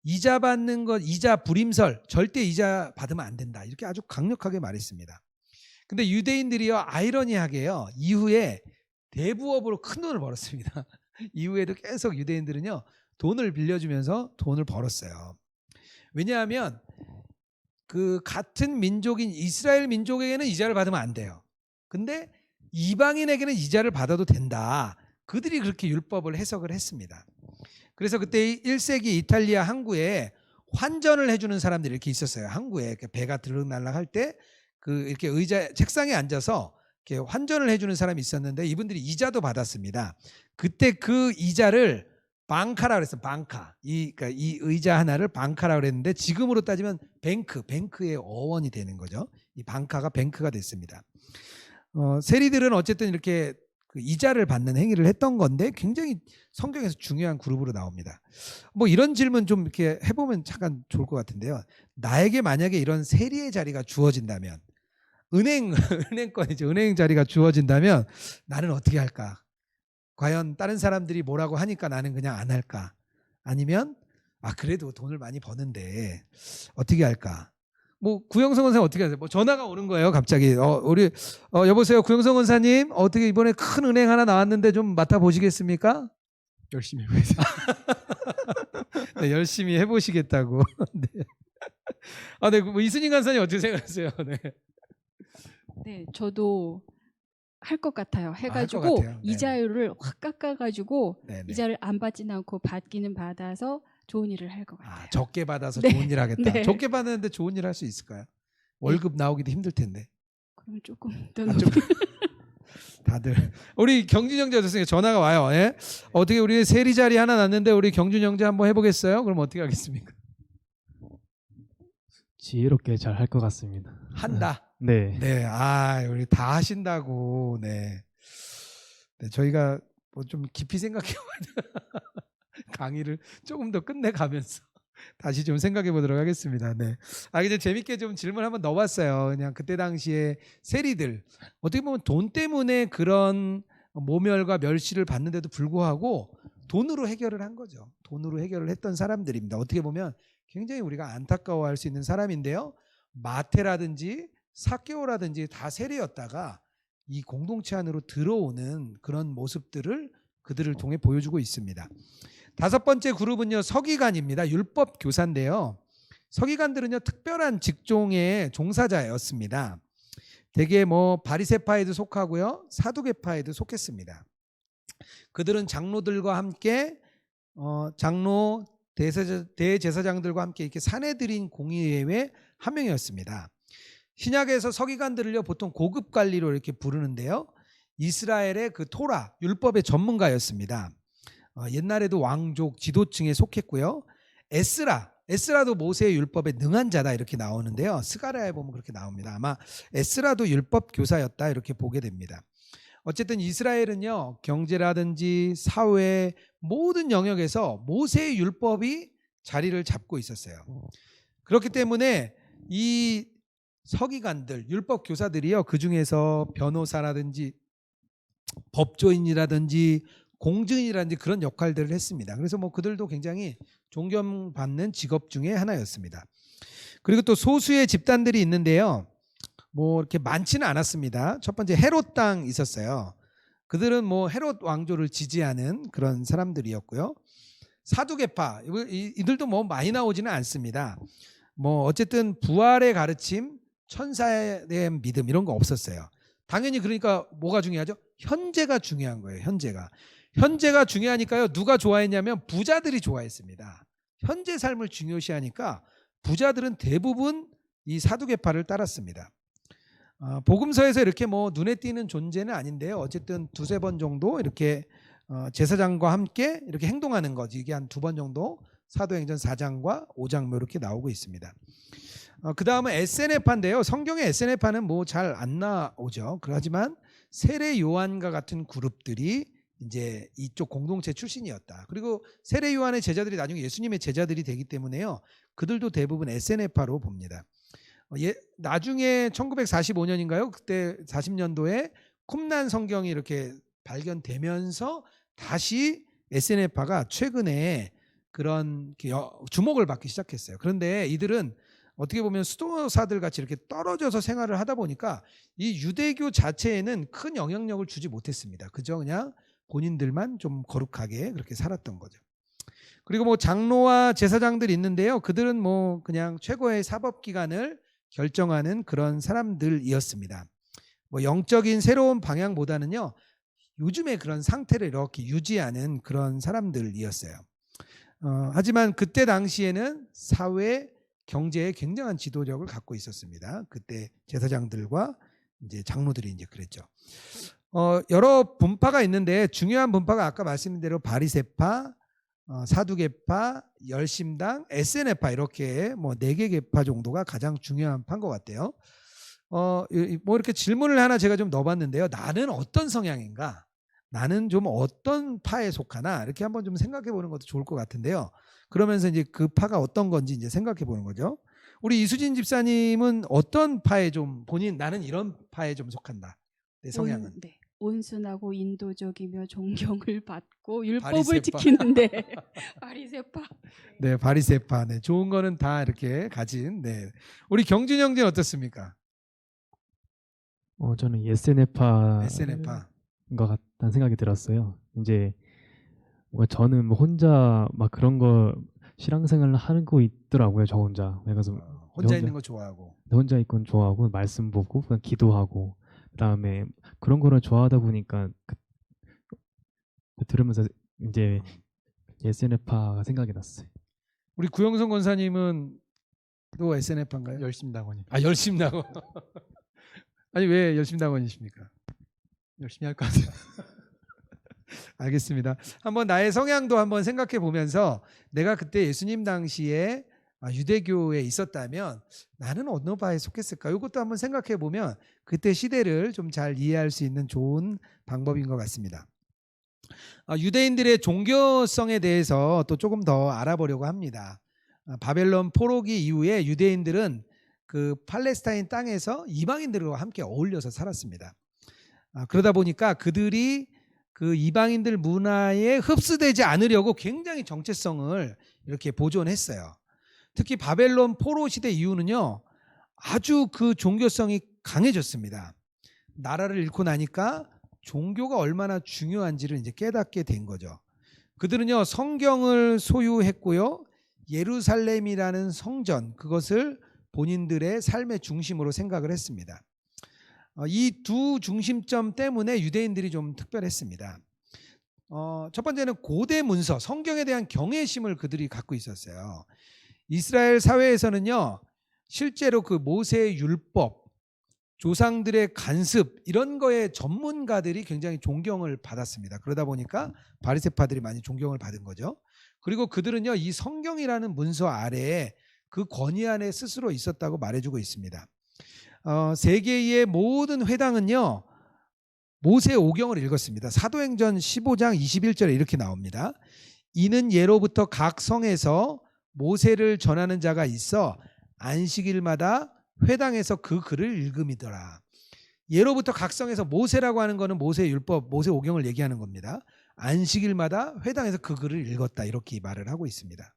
이자 받는 것, 이자 불임설, 절대 이자 받으면 안 된다. 이렇게 아주 강력하게 말했습니다. 근데 유대인들이요, 아이러니하게요, 이후에 대부업으로 큰 돈을 벌었습니다. 이후에도 계속 유대인들은요, 돈을 빌려주면서 돈을 벌었어요. 왜냐하면 그 같은 민족인 이스라엘 민족에게는 이자를 받으면 안 돼요. 근데 이방인에게는 이자를 받아도 된다. 그들이 그렇게 율법을 해석을 했습니다. 그래서 그때 1세기 이탈리아 항구에 환전을 해주는 사람들이 이렇게 있었어요. 항구에 이렇게 배가 들락날락할 때 이렇게 책상에 앉아서 이렇게 환전을 해주는 사람이 있었는데 이분들이 이자도 받았습니다. 그때 그 이자를 방카라 그랬어요. 방카. 그러니까 이 의자 하나를 방카라 그랬는데 지금으로 따지면 뱅크의 어원이 되는 거죠. 이 방카가 뱅크가 됐습니다. 세리들은 어쨌든 이렇게 그 이자를 받는 행위를 했던 건데 굉장히 성경에서 중요한 그룹으로 나옵니다. 뭐 이런 질문 좀 이렇게 해보면 잠깐 좋을 것 같은데요. 나에게 만약에 이런 세리의 자리가 주어진다면, 은행권이죠. 은행 자리가 주어진다면 나는 어떻게 할까? 과연 다른 사람들이 뭐라고 하니까 나는 그냥 안 할까? 아니면 그래도 돈을 많이 버는데 어떻게 할까? 뭐 구영성 원사님 어떻게 하세요? 뭐 전화가 오는 거예요, 갑자기. 우리 여보세요, 구영성 원사님, 어떻게 이번에 큰 은행 하나 나왔는데 좀 맡아 보시겠습니까? 열심히 해보겠습니다. 네, 열심히 해보시겠다고. 네. 네, 뭐 이순인 간사님 어떻게 생각하세요? 네. 네, 저도 할 것 같아요. 해가지고 것 같아요. 네. 이자율을 확 깎아가지고 네네. 이자를 안 받지는 않고 받기는 받아서 좋은 일을 할 것 같아요. 적게 받아서 네. 좋은 일 하겠다. 네. 적게 받았는데 좋은 일 할 수 있을까요? 월급 나오기도 힘들 텐데. 그러면 조금 더 좀 다들 우리 경준 형제 어떠세요? 전화가 와요. 예? 어떻게 우리 세리 자리 하나 났는데 우리 경준 형제 한번 해보겠어요? 그럼 어떻게 하겠습니까? 지혜롭게 잘 할 것 같습니다. 한다. 네. 네, 우리 다 하신다고. 네, 네, 저희가 뭐 좀 깊이 생각해봐야 강의를 조금 더 끝내가면서 다시 좀 생각해 보도록 하겠습니다. 네. 이제 재밌게 좀 질문 한번 넣어봤어요. 그냥 그때 당시에 세리들 어떻게 보면 돈 때문에 그런 모멸과 멸시를 받는데도 불구하고 돈으로 해결을 한 거죠. 돈으로 해결을 했던 사람들입니다. 어떻게 보면 굉장히 우리가 안타까워할 수 있는 사람인데요. 마태라든지 삭개오라든지 다 세리였다가 이 공동체 안으로 들어오는 그런 모습들을 그들을 통해 보여주고 있습니다. 다섯 번째 그룹은요, 서기관입니다. 율법 교사인데요. 서기관들은요, 특별한 직종의 종사자였습니다. 대개 뭐 바리새파에도 속하고요, 사두개파에도 속했습니다. 그들은 장로들과 함께 장로 대제사장들과 함께 이렇게 사내들인 공의회의 한 명이었습니다. 신약에서 서기관들을요, 보통 고급 관리로 이렇게 부르는데요. 이스라엘의 그 토라 율법의 전문가였습니다. 옛날에도 왕족 지도층에 속했고요. 에스라도 모세의 율법에 능한 자다 이렇게 나오는데요. 스가랴에 보면 그렇게 나옵니다. 아마 에스라도 율법 교사였다 이렇게 보게 됩니다. 어쨌든 이스라엘은요, 경제라든지 사회 모든 영역에서 모세의 율법이 자리를 잡고 있었어요. 그렇기 때문에 이 서기관들, 율법 교사들이요, 그 중에서 변호사라든지 법조인이라든지 공증이라든지 그런 역할들을 했습니다. 그래서 뭐 그들도 굉장히 존경받는 직업 중에 하나였습니다. 그리고 또 소수의 집단들이 있는데요, 뭐 이렇게 많지는 않았습니다. 첫 번째 헤롯 땅 있었어요. 그들은 뭐 헤롯 왕조를 지지하는 그런 사람들이었고요. 사두개파 이들도 뭐 많이 나오지는 않습니다. 뭐 어쨌든 부활의 가르침, 천사에 대한 믿음 이런 거 없었어요. 당연히 그러니까 뭐가 중요하죠? 현재가 중요한 거예요. 현재가 중요하니까요. 누가 좋아했냐면 부자들이 좋아했습니다. 현재 삶을 중요시하니까 부자들은 대부분 이 사두개파를 따랐습니다. 복음서에서 이렇게 뭐 눈에 띄는 존재는 아닌데요. 어쨌든 두세 번 정도 이렇게 제사장과 함께 이렇게 행동하는 거지. 이게 한 두 번 정도 사도행전 4장과 5장 이렇게 나오고 있습니다. 그 다음은 에세네파인데요. 성경의 에세네파는 뭐 잘 안 나오죠. 하지만 세례 요한과 같은 그룹들이 이제 이쪽 공동체 출신이었다. 그리고 세례 요한의 제자들이 나중에 예수님의 제자들이 되기 때문에요. 그들도 대부분 에세네파로 봅니다. 나중에 1945년인가요? 그때 40년도에 쿰란 성경이 이렇게 발견되면서 다시 에세네파가 최근에 그런 주목을 받기 시작했어요. 그런데 이들은 어떻게 보면 수도사들 같이 이렇게 떨어져서 생활을 하다 보니까 이 유대교 자체에는 큰 영향력을 주지 못했습니다. 그저 그냥 본인들만 좀 거룩하게 그렇게 살았던 거죠. 그리고 뭐 장로와 제사장들이 있는데요. 그들은 뭐 그냥 최고의 사법기관을 결정하는 그런 사람들이었습니다. 뭐 영적인 새로운 방향보다는요, 요즘의 그런 상태를 이렇게 유지하는 그런 사람들이었어요. 하지만 그때 당시에는 사회, 경제에 굉장한 지도력을 갖고 있었습니다. 그때 제사장들과 이제 장로들이 이제 그랬죠. 여러 분파가 있는데 중요한 분파가 아까 말씀드린 대로 바리새파, 사두개파, 열심당, 에세네파 이렇게 뭐 4개 계파 정도가 가장 중요한 파인 것 같아요. 뭐 이렇게 질문을 하나 제가 좀 넣어봤는데요. 나는 어떤 성향인가? 나는 좀 어떤 파에 속하나 이렇게 한번 좀 생각해 보는 것도 좋을 것 같은데요. 그러면서 이제 그 파가 어떤 건지 이제 생각해 보는 거죠. 우리 이수진 집사님은 어떤 파에 좀 본인 나는 이런 파에 좀 속한다. 내 성향은. 네. 온순하고 인도적이며 존경을 받고 율법을 바리새파. 지키는데 바리새파. 네, 바리새파. 네, 좋은 거는 다 이렇게 가진. 네, 우리 경준 형제는 어떻습니까? 저는 SNF파 SNF파. 것 같다는 생각이 들었어요. 이제 뭔가 저는 뭐 혼자 막 그런 거 신앙생활을 하고 있더라고요. 저 혼자. 그래서 혼자 있는 거 좋아하고. 혼자 있건 좋아하고 말씀 보고 그냥 기도하고 그다음에 그런 거를 좋아하다 보니까 들으면서 이제 SNF파가 생각이 났어요. 우리 구영선 권사님은 또 SNF인가요? 열심당원이 아, 열심당원. 아니 왜 열심당원이십니까? 열심히 할 것 같아요. 알겠습니다. 한번 나의 성향도 한번 생각해 보면서 내가 그때 예수님 당시에 유대교에 있었다면 나는 어느 바에 속했을까? 이것도 한번 생각해 보면 그때 시대를 좀 잘 이해할 수 있는 좋은 방법인 것 같습니다. 유대인들의 종교성에 대해서 또 조금 더 알아보려고 합니다. 바벨론 포로기 이후에 유대인들은 그 팔레스타인 땅에서 이방인들과 함께 어울려서 살았습니다. 그러다 보니까 그들이 그 이방인들 문화에 흡수되지 않으려고 굉장히 정체성을 이렇게 보존했어요. 특히 바벨론 포로 시대 이후는요, 아주 그 종교성이 강해졌습니다. 나라를 잃고 나니까 종교가 얼마나 중요한지를 이제 깨닫게 된 거죠. 그들은요, 성경을 소유했고요, 예루살렘이라는 성전, 그것을 본인들의 삶의 중심으로 생각을 했습니다. 이 두 중심점 때문에 유대인들이 좀 특별했습니다. 첫 번째는 고대 문서, 성경에 대한 경외심을 그들이 갖고 있었어요. 이스라엘 사회에서는요, 실제로 그 모세의 율법, 조상들의 간습 이런 거에 전문가들이 굉장히 존경을 받았습니다. 그러다 보니까 바리새파들이 많이 존경을 받은 거죠. 그리고 그들은요, 이 성경이라는 문서 아래에 그 권위 안에 스스로 있었다고 말해주고 있습니다. 세계의 모든 회당은요, 모세 오경을 읽었습니다. 사도행전 15장 21절에 이렇게 나옵니다. 이는 예로부터 각 성에서 모세를 전하는 자가 있어 안식일마다 회당에서 그 글을 읽음이더라. 예로부터 각 성에서 모세라고 하는 것은 모세 율법, 모세 오경을 얘기하는 겁니다. 안식일마다 회당에서 그 글을 읽었다, 이렇게 말을 하고 있습니다.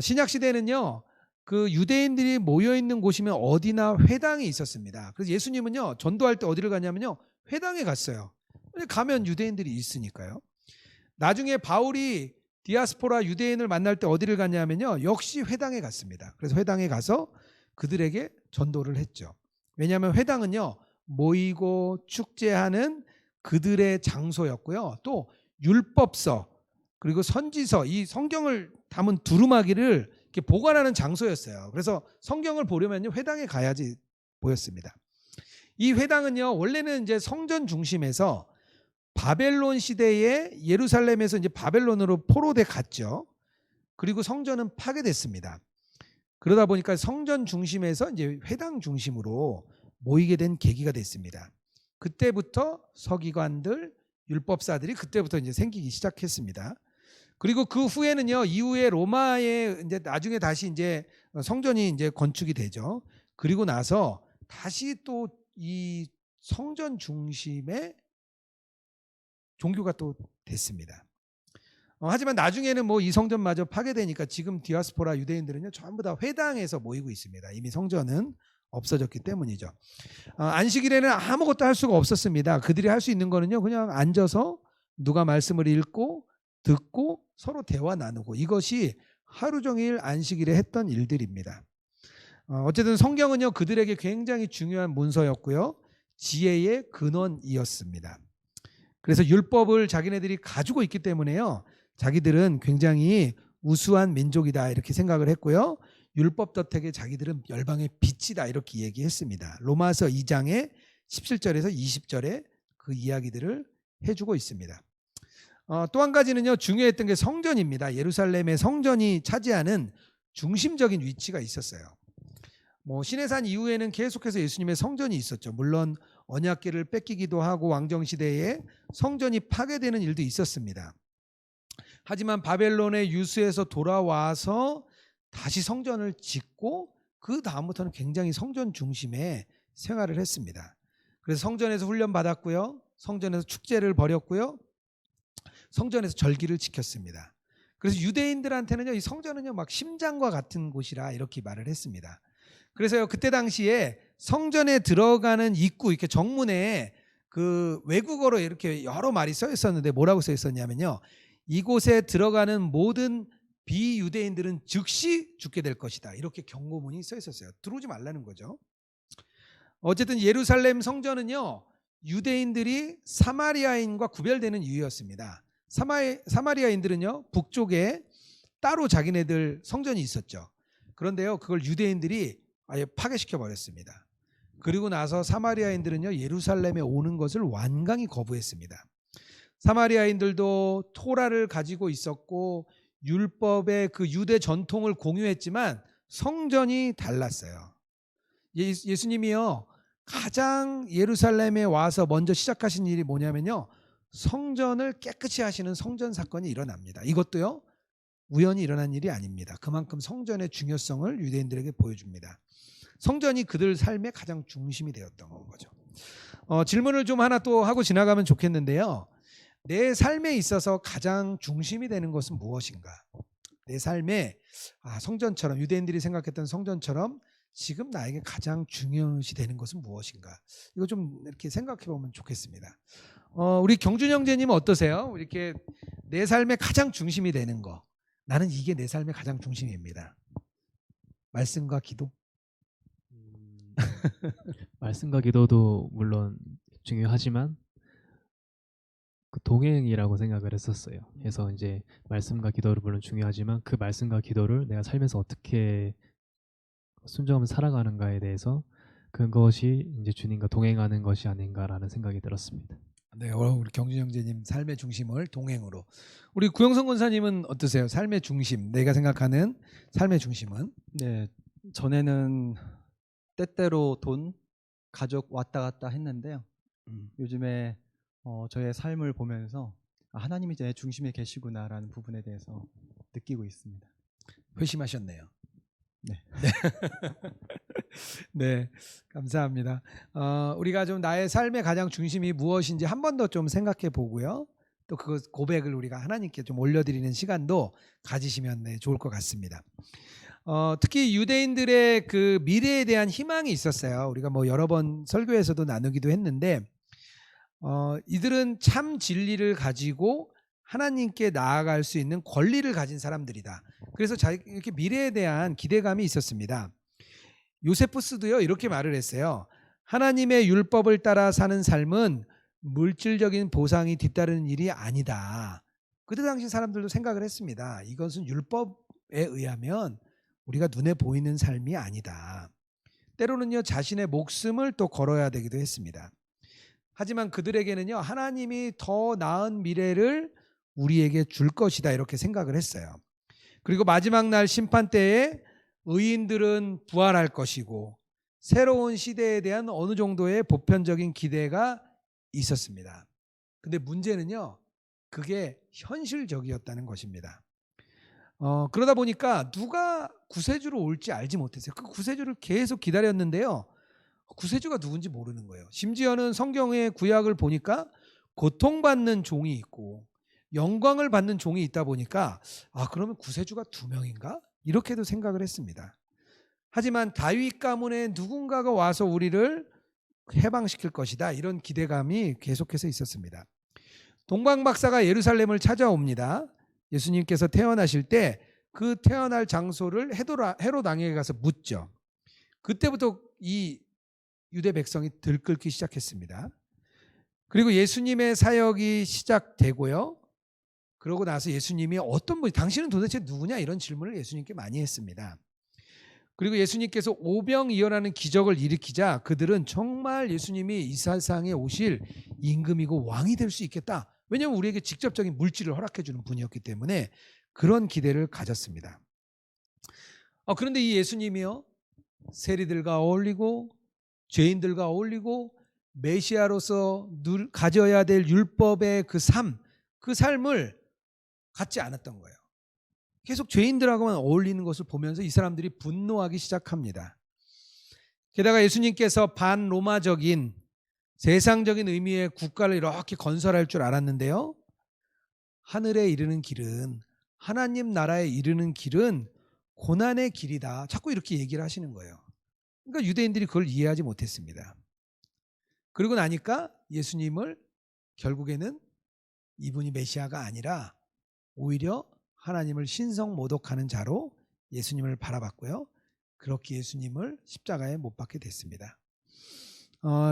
신약 시대는요, 그 유대인들이 모여 있는 곳이면 어디나 회당이 있었습니다. 그래서 예수님은요, 전도할 때 어디를 가냐면요, 회당에 갔어요. 가면 유대인들이 있으니까요. 나중에 바울이 디아스포라 유대인을 만날 때 어디를 갔냐면요, 역시 회당에 갔습니다. 그래서 회당에 가서 그들에게 전도를 했죠. 왜냐하면 회당은요, 모이고 축제하는 그들의 장소였고요, 또 율법서 그리고 선지서, 이 성경을 담은 두루마기를 이렇게 보관하는 장소였어요. 그래서 성경을 보려면요, 회당에 가야지 보였습니다. 이 회당은요, 원래는 이제 성전 중심에서 바벨론 시대에 예루살렘에서 이제 바벨론으로 포로돼 갔죠. 그리고 성전은 파괴됐습니다. 그러다 보니까 성전 중심에서 이제 회당 중심으로 모이게 된 계기가 됐습니다. 그때부터 서기관들, 율법사들이 그때부터 이제 생기기 시작했습니다. 그리고 그 후에는요, 이후에 로마에 이제 나중에 다시 이제 성전이 이제 건축이 되죠. 그리고 나서 다시 또 이 성전 중심의 종교가 또 됐습니다. 하지만 나중에는 뭐 이 성전마저 파괴되니까 지금 디아스포라 유대인들은요, 전부 다 회당에서 모이고 있습니다. 이미 성전은 없어졌기 때문이죠. 안식일에는 아무것도 할 수가 없었습니다. 그들이 할 수 있는 거는요, 그냥 앉아서 누가 말씀을 읽고 듣고 서로 대화 나누고, 이것이 하루 종일 안식일에 했던 일들입니다. 어쨌든 성경은요, 그들에게 굉장히 중요한 문서였고요, 지혜의 근원이었습니다. 그래서 율법을 자기네들이 가지고 있기 때문에요, 자기들은 굉장히 우수한 민족이다 이렇게 생각을 했고요, 율법 덕택에 자기들은 열방의 빛이다 이렇게 얘기했습니다. 로마서 2장의 17절에서 20절에 그 이야기들을 해주고 있습니다. 또 한 가지는요, 중요했던 게 성전입니다. 예루살렘의 성전이 차지하는 중심적인 위치가 있었어요. 뭐 시내산 이후에는 계속해서 예수님의 성전이 있었죠. 물론 언약궤를 뺏기기도 하고 왕정 시대에 성전이 파괴되는 일도 있었습니다. 하지만 바벨론의 유수에서 돌아와서 다시 성전을 짓고 그 다음부터는 굉장히 성전 중심의 생활을 했습니다. 그래서 성전에서 훈련 받았고요. 성전에서 축제를 벌였고요. 성전에서 절기를 지켰습니다. 그래서 유대인들한테는요, 이 성전은요 막 심장과 같은 곳이라 이렇게 말을 했습니다. 그래서요 그때 당시에 성전에 들어가는 입구 이렇게 정문에 그 외국어로 이렇게 여러 말이 써 있었는데 뭐라고 써 있었냐면요, 이곳에 들어가는 모든 비유대인들은 즉시 죽게 될 것이다, 이렇게 경고문이 써 있었어요. 들어오지 말라는 거죠. 어쨌든 예루살렘 성전은요 유대인들이 사마리아인과 구별되는 이유였습니다. 사마리아인들은요 북쪽에 따로 자기네들 성전이 있었죠. 그런데요 그걸 유대인들이 아예 파괴시켜 버렸습니다. 그리고 나서 사마리아인들은요 예루살렘에 오는 것을 완강히 거부했습니다. 사마리아인들도 토라를 가지고 있었고 율법의 그 유대 전통을 공유했지만 성전이 달랐어요. 예수님이요 가장 예루살렘에 와서 먼저 시작하신 일이 뭐냐면요, 성전을 깨끗이 하시는 성전 사건이 일어납니다. 이것도요 우연히 일어난 일이 아닙니다. 그만큼 성전의 중요성을 유대인들에게 보여줍니다. 성전이 그들 삶의 가장 중심이 되었던 거죠. 질문을 좀 하나 또 하고 지나가면 좋겠는데요, 내 삶에 있어서 가장 중심이 되는 것은 무엇인가? 내 삶에 성전처럼, 유대인들이 생각했던 성전처럼 지금 나에게 가장 중요시 되는 것은 무엇인가? 이거 좀 이렇게 생각해 보면 좋겠습니다. 우리 경준 형제님은 어떠세요? 이렇게 내 삶의 가장 중심이 되는 거, 나는 이게 내 삶의 가장 중심입니다. 말씀과 기도? 말씀과 기도도 물론 중요하지만 그 동행이라고 생각을 했었어요. 그래서 이제 말씀과 기도를 물론 중요하지만 그 말씀과 기도를 내가 살면서 어떻게 순종하면서 살아가는가에 대해서 그것이 이제 주님과 동행하는 것이 아닌가라는 생각이 들었습니다. 네, 우리 경준 형제님 삶의 중심을 동행으로. 우리 구영선 권사님은 어떠세요? 삶의 중심, 내가 생각하는 삶의 중심은? 네, 전에는 때때로 돈, 가족 왔다 갔다 했는데요. 요즘에 저의 삶을 보면서 하나님이 제 중심에 계시구나라는 부분에 대해서 느끼고 있습니다. 회심하셨네요. 네. 네, 감사합니다. 우리가 좀 나의 삶의 가장 중심이 무엇인지 한 번 더 좀 생각해 보고요. 또 그 고백을 우리가 하나님께 좀 올려드리는 시간도 가지시면 좋을 것 같습니다. 특히 유대인들의 그 미래에 대한 희망이 있었어요. 우리가 뭐 여러 번 설교에서도 나누기도 했는데, 이들은 참 진리를 가지고 하나님께 나아갈 수 있는 권리를 가진 사람들이다. 그래서 이렇게 미래에 대한 기대감이 있었습니다. 요세푸스도요 이렇게 말을 했어요. 하나님의 율법을 따라 사는 삶은 물질적인 보상이 뒤따르는 일이 아니다. 그때 당시 사람들도 생각을 했습니다. 이것은 율법에 의하면 우리가 눈에 보이는 삶이 아니다. 때로는요 자신의 목숨을 또 걸어야 되기도 했습니다. 하지만 그들에게는요 하나님이 더 나은 미래를 우리에게 줄 것이다, 이렇게 생각을 했어요. 그리고 마지막 날 심판 때에 의인들은 부활할 것이고 새로운 시대에 대한 어느 정도의 보편적인 기대가 있었습니다. 근데 문제는요 그게 현실적이었다는 것입니다. 그러다 보니까 누가 구세주로 올지 알지 못했어요. 그 구세주를 계속 기다렸는데요 구세주가 누군지 모르는 거예요. 심지어는 성경의 구약을 보니까 고통받는 종이 있고 영광을 받는 종이 있다 보니까 그러면 구세주가 2명인가? 이렇게도 생각을 했습니다. 하지만 다윗 가문에 누군가가 와서 우리를 해방시킬 것이다, 이런 기대감이 계속해서 있었습니다. 동방박사가 예루살렘을 찾아옵니다. 예수님께서 태어나실 때 그 태어날 장소를 헤롯 왕에게 가서 묻죠. 그때부터 이 유대 백성이 들끓기 시작했습니다. 그리고 예수님의 사역이 시작되고요. 그러고 나서 예수님이 어떤 분이, 당신은 도대체 누구냐, 이런 질문을 예수님께 많이 했습니다. 그리고 예수님께서 오병이어라는 기적을 일으키자 그들은 정말 예수님이 이 세상에 오실 임금이고 왕이 될 수 있겠다. 왜냐하면 우리에게 직접적인 물질을 허락해 주는 분이었기 때문에 그런 기대를 가졌습니다. 그런데 이 예수님이요 세리들과 어울리고 죄인들과 어울리고 메시아로서 가져야 될 율법의 그 삶을 갖지 않았던 거예요. 계속 죄인들하고만 어울리는 것을 보면서 이 사람들이 분노하기 시작합니다. 게다가 예수님께서 반로마적인 세상적인 의미의 국가를 이렇게 건설할 줄 알았는데요. 하늘에 이르는 길은, 하나님 나라에 이르는 길은 고난의 길이다. 자꾸 이렇게 얘기를 하시는 거예요. 그러니까 유대인들이 그걸 이해하지 못했습니다. 그러고 나니까 예수님을 결국에는 이분이 메시아가 아니라 오히려 하나님을 신성모독하는 자로 예수님을 바라봤고요. 그렇게 예수님을 십자가에 못 박게 됐습니다.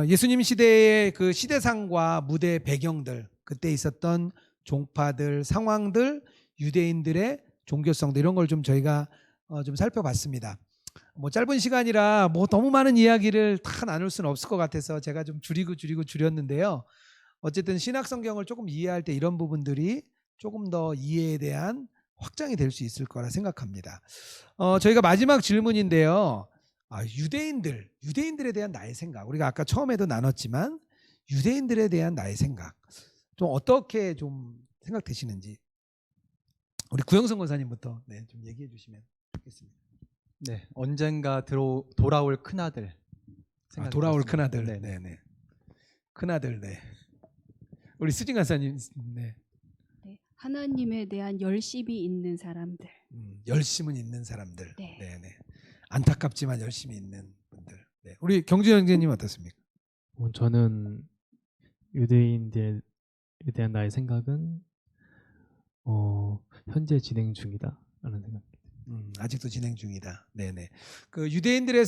예수님 시대의 그 시대상과 무대 배경들, 그때 있었던 종파들, 상황들, 유대인들의 종교성들, 이런 걸 좀 저희가 좀 살펴봤습니다. 뭐 짧은 시간이라 뭐 너무 많은 이야기를 다 나눌 수는 없을 것 같아서 제가 좀 줄였는데요. 어쨌든 신약 성경을 조금 이해할 때 이런 부분들이 조금 더 이해에 대한 확장이 될 수 있을 거라 생각합니다. 저희가 마지막 질문인데요. 유대인들에 대한 나의 생각, 우리가 아까 처음에도 나눴지만 유대인들에 대한 나의 생각 좀 어떻게 좀 생각되시는지 우리 구영선 권사님부터 좀 얘기해 주시면 좋겠습니다. 네, 언젠가 돌아올 큰아들. 돌아올 큰아들. 네. 큰아들. 네. 우리 수진 간사님. 네. 네, 하나님에 대한 열심이 있는 사람들. 열심은 있는 사람들. 네. 네. 안타깝지만 열심히 있는 분들. 네. 우리 경주 형제님 어떻습니까? 저는 유대인들에 대한 나의 생각은 현재 진행 중이다라는 생각입니다. 아직도 진행 중이다. 네네. 그 유대인들의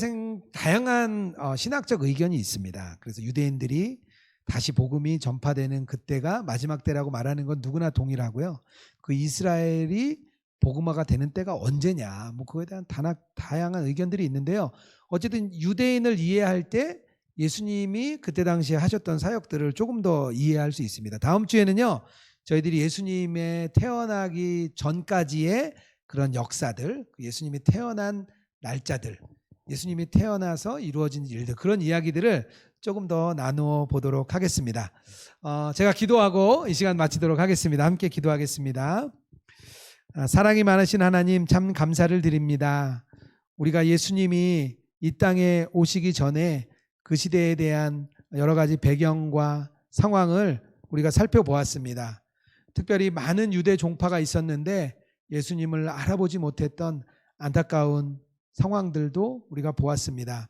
다양한 신학적 의견이 있습니다. 그래서 유대인들이 다시 복음이 전파되는 그때가 마지막 때라고 말하는 건 누구나 동일하고요. 그 이스라엘이 복음화가 되는 때가 언제냐, 뭐 그거에 대한 다양한 의견들이 있는데요. 어쨌든 유대인을 이해할 때 예수님이 그때 당시에 하셨던 사역들을 조금 더 이해할 수 있습니다. 다음 주에는요, 저희들이 예수님의 태어나기 전까지의 그런 역사들, 예수님이 태어난 날짜들, 예수님이 태어나서 이루어진 일들, 그런 이야기들을 조금 더 나누어 보도록 하겠습니다. 제가 기도하고 이 시간 마치도록 하겠습니다. 함께 기도하겠습니다. 사랑이 많으신 하나님, 참 감사를 드립니다. 우리가 예수님이 이 땅에 오시기 전에 그 시대에 대한 여러 가지 배경과 상황을 우리가 살펴보았습니다. 특별히 많은 유대 종파가 있었는데 예수님을 알아보지 못했던 안타까운 상황들도 우리가 보았습니다.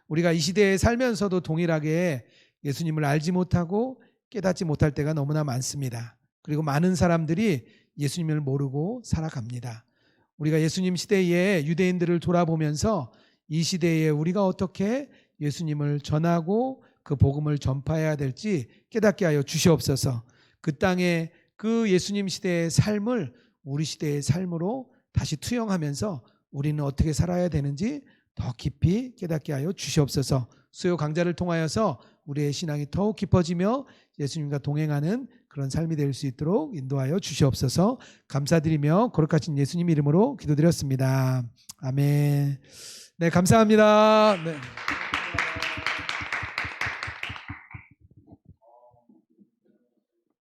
우리가 이 시대에 살면서도 동일하게 예수님을 알지 못하고 깨닫지 못할 때가 너무나 많습니다. 그리고 많은 사람들이 예수님을 모르고 살아갑니다. 우리가 예수님 시대의 유대인들을 돌아보면서 이 시대에 우리가 어떻게 예수님을 전하고 그 복음을 전파해야 될지 깨닫게 하여 주시옵소서. 그 땅에 그 예수님 시대의 삶을 우리 시대의 삶으로 다시 투영하면서 우리는 어떻게 살아야 되는지 더 깊이 깨닫게 하여 주시옵소서. 수요 강좌를 통하여서 우리의 신앙이 더욱 깊어지며 예수님과 동행하는 그런 삶이 될 수 있도록 인도하여 주시옵소서. 감사드리며 거룩하신 예수님 이름으로 기도드렸습니다. 아멘. 네, 감사합니다. 네.